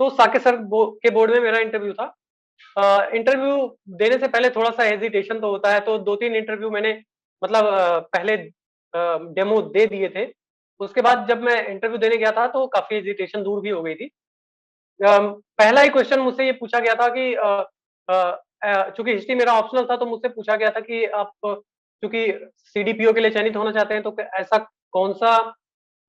तो साकेत सर के बोर्ड में मेरा इंटरव्यू था। इंटरव्यू देने से पहले थोड़ा सा हेजिटेशन तो होता है, तो 2-3 इंटरव्यू मैंने मतलब पहले डेमो दे दिए थे। उसके बाद जब मैं इंटरव्यू देने गया था तो काफ़ी हेजिटेशन दूर भी हो गई थी। पहला ही क्वेश्चन मुझसे ये पूछा गया था कि चूँकि हिस्ट्री मेरा ऑप्शनल था, तो मुझसे पूछा गया था कि आप चूँकि सीडीपीओ के लिए चयनित होना चाहते हैं, तो ऐसा कौन-सा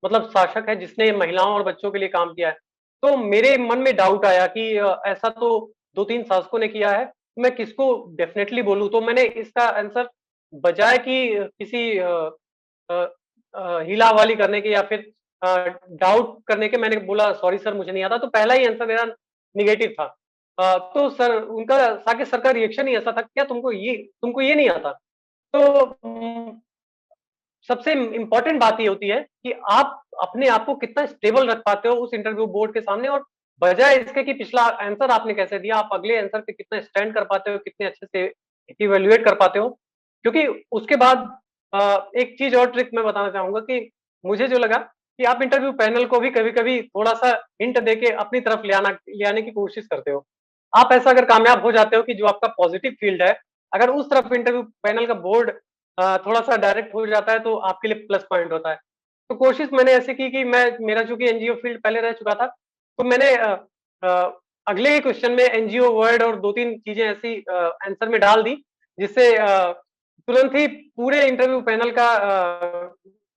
मतलब शासक है जिसने महिलाओं और बच्चों के लिए काम किया है? तो मेरे मन में डाउट आया कि ऐसा तो 2-3 शासकों ने किया है, मैं किसको डेफ़िनेटली बोलूँ? तो मैंने इसका आंसर बजाय कि किसी अ हीला-हवाली करने के या फिर अ, डाउट करने के, मैंने बोला सॉरी सर मुझे नहीं आता, तो पहला ही आंसर मेरा नेगेटिव था। तो सर उनका साकेत सर का रिएक्शन ही ऐसा था, क्या तुमको ये नहीं आता? तो सबसे इम्पोर्टेंट बात ये होती है कि आप अपने आप को कितना स्टेबल रख पाते हो उस इंटरव्यू बोर्ड के सामने, और बजाय इसके कि पिछला आंसर आपने कैसे दिया, आप अगले आंसर पे कितना स्टैंड कर पाते हो, कितने अच्छे से इवैल्यूएट कर पाते हो। क्योंकि उसके बाद एक चीज़ और ट्रिक मैं बताना चाहूँगा कि मुझे जो लगा कि आप इंटरव्यू पैनल को भी कभी-कभी थोड़ा-सा हिंट देके अपनी तरफ ले आने की कोशिश करते हो। आप ऐसा अगर कामयाब हो जाते हो कि जो आपका पॉजिटिव फील्ड है, अगर उस तरफ इंटरव्यू पैनल का बोर्ड थोड़ा-सा डायरेक्ट हो जाता है, तो आपके लिए प्लस पॉइंट होता है। तो कोशिश मैंने ऐसे की कि मेरा चूँकि एनजीओ फील्ड पहले रह चुका था, तो मैंने अगले ही क्वेश्चन में एनजीओ वर्ड और 2-3 चीज़ें ऐसी आंसर में डाल दी, जिससे तुरंत ही पूरे इंटरव्यू पैनल का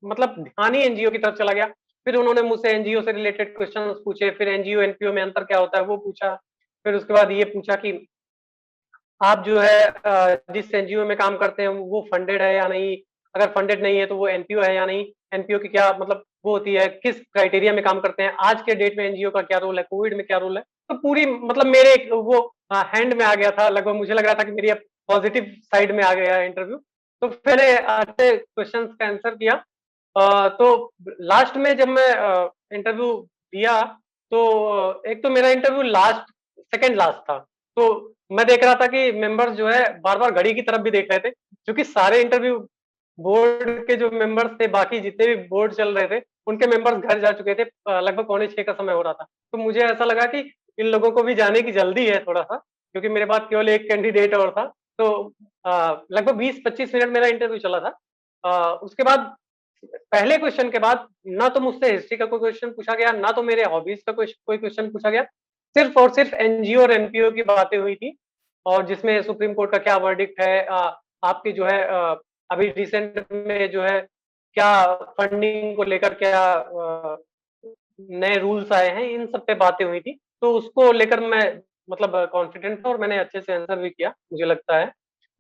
मतलब ध्यान ही एनजीओ की तरफ चला गया। फिर उन्होंने मुझसे एनजीओ से रिलेटेड क्वेश्चन्स पूछे, फिर एनजीओ, एनपीओ में अंतर क्या होता है, वो पूछा। फिर उसके बाद ये पूछा कि आप जो है जिस एनजीओ में काम करते हैं वो फंडेड है या नहीं? अगर फंडेड नहीं है तो वो एनपीओ है या नहीं? एनपीओ की क्या मतलब वो होती है, किस क्राइटेरिया में काम करते हैं? आज के डेट में एनजीओ का क्या रोल है? कोविड में क्या रोल है? तो पूरी मतलब मेरे एक वो हैंड में आ गया था, लगभग मुझे लग रहा था कि मेरी अब पॉजिटिव साइड में आ गया है इंटरव्यू। तो मैंने अच्छे क्वेश्चन्स का आंसर किया। तो लास्ट में जब मैं इंटरव्यू दिया, तो एक तो मेरा इंटरव्यू सेकंड लास्ट था। तो मैं देख रहा था कि मेंबर्स जो है बार-बार घड़ी की तरफ भी देख रहे थे, क्योंकि सारे इंटरव्यू बोर्ड के जो मेंबर्स थे, बाकी जितने भी बोर्ड चल रहे थे, उनके मेंबर्स घर जा चुके थे। लगभग पौने 6 का समय हो रहा था। तो मुझे ऐसा लगा कि इन लोगों को भी जाने की जल्दी है थोड़ा-सा, क्योंकि मेरे बाद केवल एक कैंडिडेट और था। तो लगभग 20-25 मिनट मेरा इंटरव्यू चला था। उसके बाद पहले क्वेश्चन के बाद ना तो मुझसे हिस्ट्री का कोई क्वेश्चन पूछा गया, ना तो मेरे हॉबीज का कोई क्वेश्चन पूछा गया। सिर्फ और सिर्फ एनजीओ और एनपीओ की बातें हुई थी, और जिसमें सुप्रीम कोर्ट का क्या वर्डिक्ट है, आपकी जो है अभी रिसेंट में जो है क्या फंडिंग को लेकर क्या नए रूल्स आए हैं, इन सब पे बातें हुई थी। तो उसको लेकर मैं मतलब कॉन्फिडेंट था, और मैंने अच्छे से आंसर भी किया, मुझे लगता है।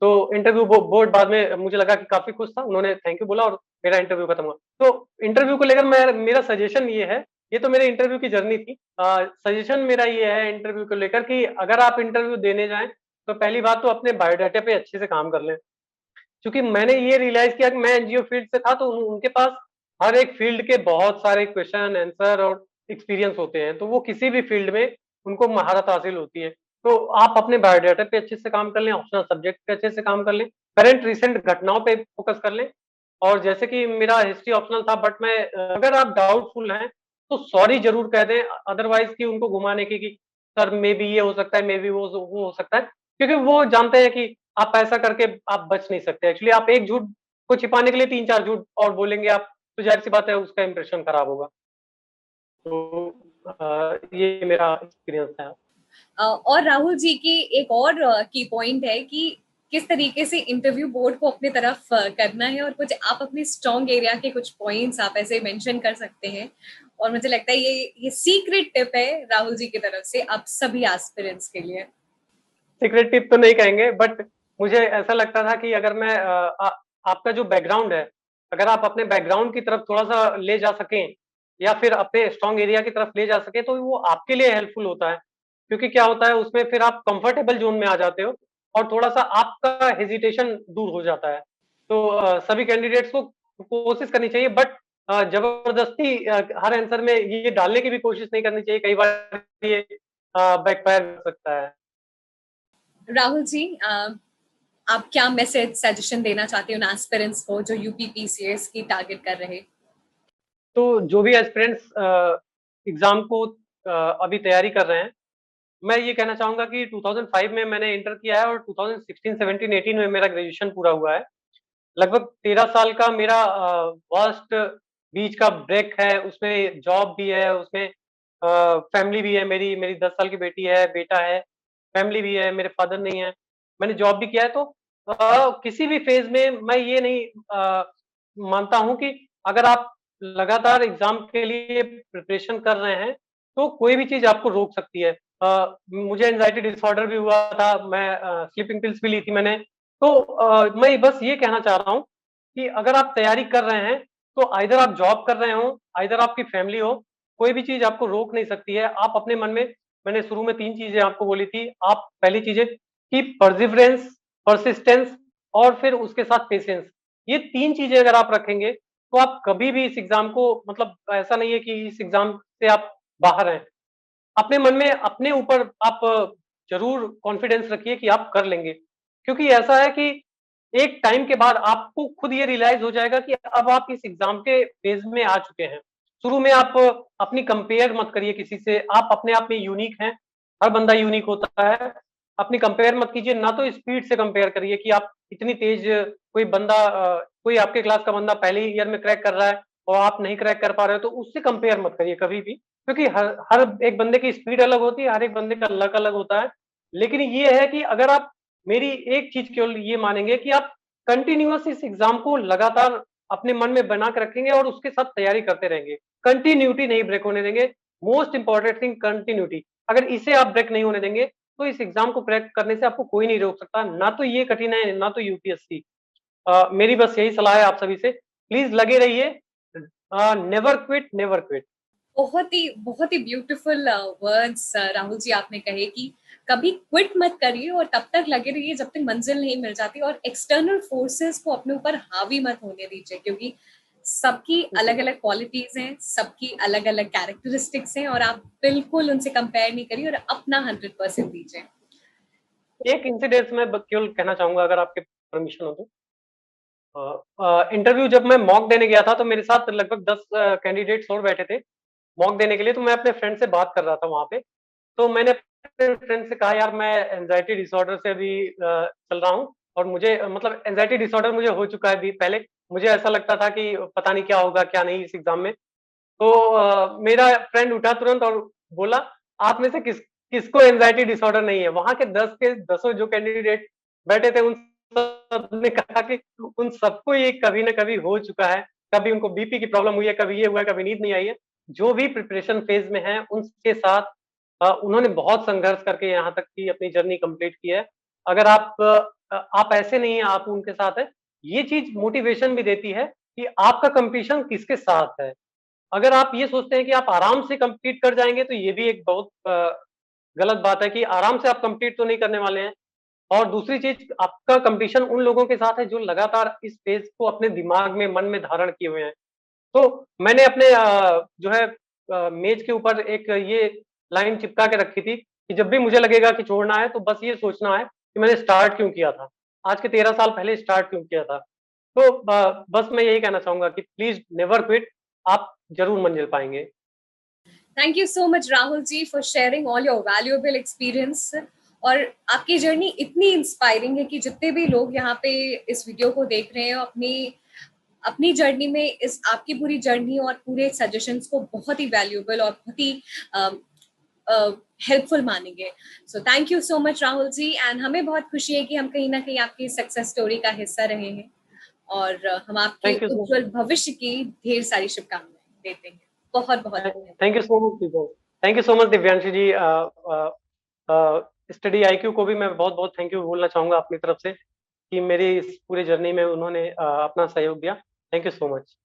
तो इंटरव्यू बोर्ड बाद में मुझे लगा कि काफ़ी खुश था, उन्होंने थैंक यू बोला और मेरा इंटरव्यू खत्म हुआ। तो इंटरव्यू को लेकर मेरा सजेशन ये है, ये तो मेरे इंटरव्यू की जर्नी थी। सजेशन मेरा ये है इंटरव्यू को लेकर कि अगर आप इंटरव्यू देने जाएँ, तो पहली बात तो अपने बायोडाटा पे अच्छे से काम कर लें। क्योंकि मैंने ये रियलाइज़ किया कि मैं एनजीओ फील्ड से था, तो उनके पास हर एक फील्ड के बहुत सारे क्वेश्चन, आंसर और एक्सपीरियंस होते हैं। तो वो किसी भी फील्ड में उनको महारत हासिल होती है। तो आप अपने बायोडाटा पे अच्छे से काम कर लें, ऑप्शनल सब्जेक्ट पे अच्छे से काम कर लें, करंट रिसेंट घटनाओं पे फ़ोकस कर लें। और जैसे कि मेरा हिस्ट्री ऑप्शनल था, बट मैं अगर आप डाउटफुल हैं, तो सॉरी ज़रूर कह दें, अदरवाइज़ कि उनको घुमाने की सर मे बी ये हो सकता है, मे बी वो हो सकता है। क्योंकि वो जानते हैं कि आप ऐसा करके आप बच नहीं सकते। एक्चुअली आप एक झूठ को छिपाने के लिए 3-4 झूठ और बोलेंगे आप, तो ज़ाहिर-सी बात है उसका इंप्रेशन खराब होगा। तो ये मेरा एक्सपीरियंस है। और राहुल जी की एक और की पॉइंट है कि किस तरीके से इंटरव्यू बोर्ड को अपनी तरफ करना है, और कुछ आप अपने स्ट्रॉन्ग एरिया के कुछ पॉइंट्स आप ऐसे मेंशन कर सकते हैं। और मुझे लगता है ये सीक्रेट टिप है राहुल जी की तरफ से आप सभी एस्पिरेंट्स के लिए। सीक्रेट टिप तो नहीं कहेंगे, बट मुझे ऐसा लगता था कि अगर मैं आपका जो बैकग्राउंड है, अगर आप अपने बैकग्राउंड की तरफ थोड़ा-सा ले जा सकें, या फिर अपने स्ट्रॉन्ग एरिया की तरफ ले जा सकें, तो वो आपके लिए हेल्पफुल होता है। क्योंकि क्या होता है उसमें फिर आप कंफर्टेबल ज़ोन में आ जाते हो, और थोड़ा-सा आपका हेजिटेशन दूर हो जाता है। तो सभी कैंडिडेट्स को कोशिश करनी चाहिए, बट ज़बरदस्ती हर आंसर में ये डालने की भी कोशिश नहीं करनी चाहिए। कई बार ये बैकफायर कर सकता है। राहुल जी, आप क्या मैसेज सजेशन देना चाहते हो उन एस्पिरेंट्स को जो यूपी पीसीएस की टारगेट कर रहे? तो जो भी एस्पिरेंट्स एग्ज़ाम को अभी तैयारी कर रहे हैं, मैं ये कहना चाहूँगा कि 2005 में मैंने इंटर किया है और 2016, 17, 18 में मेरा ग्रेजुएशन पूरा हुआ है। लगभग 13 साल का मेरा वास्ट बीच का ब्रेक है, उसमें जॉब भी है, उसमें फैमिली भी है मेरी, मेरी 10 साल की बेटी है, बेटा है, फैमिली भी है, मेरे फादर नहीं है। मैंने जॉब भी किया है तो किसी भी फ़ेज़ में मैं ये नहीं मानता हूँ कि अगर आप लगातार एग्ज़ाम के लिए प्रिपरेशन कर रहे हैं, तो कोई भी चीज़ आपको रोक सकती है। मुझे एंग्ज़ायटी डिसऑर्डर भी हुआ था, मैं स्लीपिंग पिल्स भी ली थी मैंने। तो मैं बस ये कहना चाह रहा हूँ कि अगर आप तैयारी कर रहे हैं, तो आइदर आप जॉब कर रहे हो, आइदर आपकी फैमिली हो, कोई भी चीज़ आपको रोक नहीं सकती है। आप अपने मन में मैंने शुरू में 3 चीज़ें आपको बोली थी। आप पहली चीज़ें कि परसिवरेंस, परसिस्टेंस और फिर उसके साथ पेशेंस। ये 3 चीज़ें अगर आप रखेंगे, तो आप कभी भी इस एग्ज़ाम को मतलब ऐसा नहीं है कि इस एग्ज़ाम से आप बाहर हैं। अपने मन में अपने ऊपर आप ज़रूर कॉन्फिडेंस रखिए कि आप कर लेंगे। क्योंकि ऐसा है कि एक टाइम के बाद आपको खुद ये रियलाइज़ हो जाएगा कि अब आप इस एग्ज़ाम के फ़ेज़ में आ चुके हैं। शुरू में आप अपनी कंपेयर मत करिए किसी से, आप अपने आप में यूनिक हैं, हर बंदा यूनिक होता है। अपनी कंपेयर मत कीजिए, ना तो स्पीड से कंपेयर करिए कि आप इतनी तेज़ कोई बंदा कोई आपके क्लास का बंदा पहले ही ईयर में क्रैक कर रहा है और आप नहीं क्रैक कर पा रहे हो, तो उससे कंपेयर मत करिए कभी भी। क्योंकि हर हर एक बंदे की स्पीड अलग होती है, हर एक बंदे का लक अलग होता है। लेकिन ये है कि अगर आप मेरी एक चीज़ केवल ये मानेंगे कि आप कंटीन्यूअस इस एग्ज़ाम को लगातार अपने मन में बना के रखेंगे और उसके साथ तैयारी करते रहेंगे। कंटिन्यूटी नहीं ब्रेक होने देंगे। Most important thing continuity. अगर इसे आप ब्रेक नहीं होने देंगे, तो इस एग्ज़ाम को क्रैक करने से आपको कोई नहीं रोक सकता। ना तो ये कठिन है, ना तो यूपीएससी। मेरी बस यही सलाह है आप सभी से, प्लीज़ लगे रहिए। Never quit, never quit. बहुत ही ब्यूटीफुल वर्ड्स राहुल जी आपने कहे कि कभी क्विट मत करिए और तब तक लगे रहिए जब तक मंजिल नहीं मिल जाती, और एक्सटर्नल फोर्सेस को अपने ऊपर हावी मत होने दीजिए, क्योंकि सबकी अलग जी। अलग क्वालिटीज हैं, सबकी अलग अलग कैरेक्टरिस्टिक्स हैं, और आप बिल्कुल उनसे कंपेयर नहीं करिए और अपना 100% दीजिए। एक इंसिडेंस मैं ब केवल कहना चाहूँगा अगर आपके परमिशन हो तो। इंटरव्यू जब मैं मॉक देने गया था तो मेरे साथ लगभग 10 कैंडिडेट्स और बैठे थे, मॉक देने के लिए, तो मैं अपने फ्रेंड से बात कर रहा था वहाँ पे। तो मैंने अपने फ्रेंड से कहा यार मैं एंग्ज़ायटी डिसऑर्डर से अभी चल रहा हूँ और मुझे मतलब एंग्ज़ायटी डिसऑर्डर मुझे हो चुका है अभी पहले। मुझे ऐसा लगता था कि पता नहीं क्या होगा, क्या नहीं इस एग्ज़ाम में। तो मेरा फ्रेंड उठा तुरंत और बोला, "आप में से किसको एंग्ज़ायटी डिसऑर्डर नहीं है?" वहाँ के 10 के दसों जो कैंडिडेट बैठे थे, उन सबने कहा कि उन सबको ये कभी न कभी हो चुका है। कभी उनको बीपी की प्रॉब्लम हुई है, कभी ये हुआ है, कभी नींद नहीं आई है। जो भी प्रिपरेशन फेज़ में हैं, उनके साथ उन्होंने बहुत संघर्ष करके यहाँ तक की अपनी जर्नी कंप्लीट की है। अगर आप ऐसे नहीं हैं, आप उनके साथ हैं, ये चीज़ मोटिवेशन भी देती है कि आपका कॉम्पिटिशन किसके साथ है। अगर आप ये सोचते हैं कि आप आराम से कंप्लीट कर जाएँगे, तो ये भी एक बहुत गलत बात है कि आराम से आप कंप्लीट तो नहीं करने वाले हैं। और दूसरी चीज़, आपका कॉम्पिटिशन उन लोगों के साथ है जो लगातार इस फ़ेज़ को अपने दिमाग में, मन में धारण किए हुए हैं। तो मैंने अपने जो है मेज़ के ऊपर एक ये लाइन चिपका के रखी थी कि जब भी मुझे लगेगा कि छोड़ना है, तो बस ये सोचना है कि मैंने स्टार्ट क्यों किया था? आज के 13 साल पहले स्टार्ट क्यों किया था? तो बस मैं यही कहना चाहूँगा कि प्लीज़ नेवर क्विट, आप ज़रूर मंज़िल पाएँगे। Thank you so much Rahul ji for sharing all your valuable experience. और आपकी जर्नी इतनी इंस्पायरिंग है कि जितने भी लोग यहाँ पे इस वीडियो को देख रहे हैं, अपनी अपनी जर्नी में इस आपकी पूरी जर्नी और पूरे सजेशंस को बहुत ही वैल्यूएबल और बहुत ही हेल्पफुल मानेंगे। So thank you so much Rahul ji, and हमें बहुत खुशी है कि हम कहीं ना कहीं आपकी सक्सेस स्टोरी का हिस्सा रहे हैं, और हम आपके थैंक यू सो उज्जवल भविष्य की ढेर सारी शुभकामनाएं देते हैं। बहुत बहुत धन्यवाद। Thank you so much Deepak. Thank you so much Divyanshi ji. Study IQ को भी मैं बहुत-बहुत थैंक यू बोलना चाहूँगा अपनी तरफ से कि मेरी इस पूरी जर्नी में उन्होंने अपना सहयोग दिया। Thank you so much.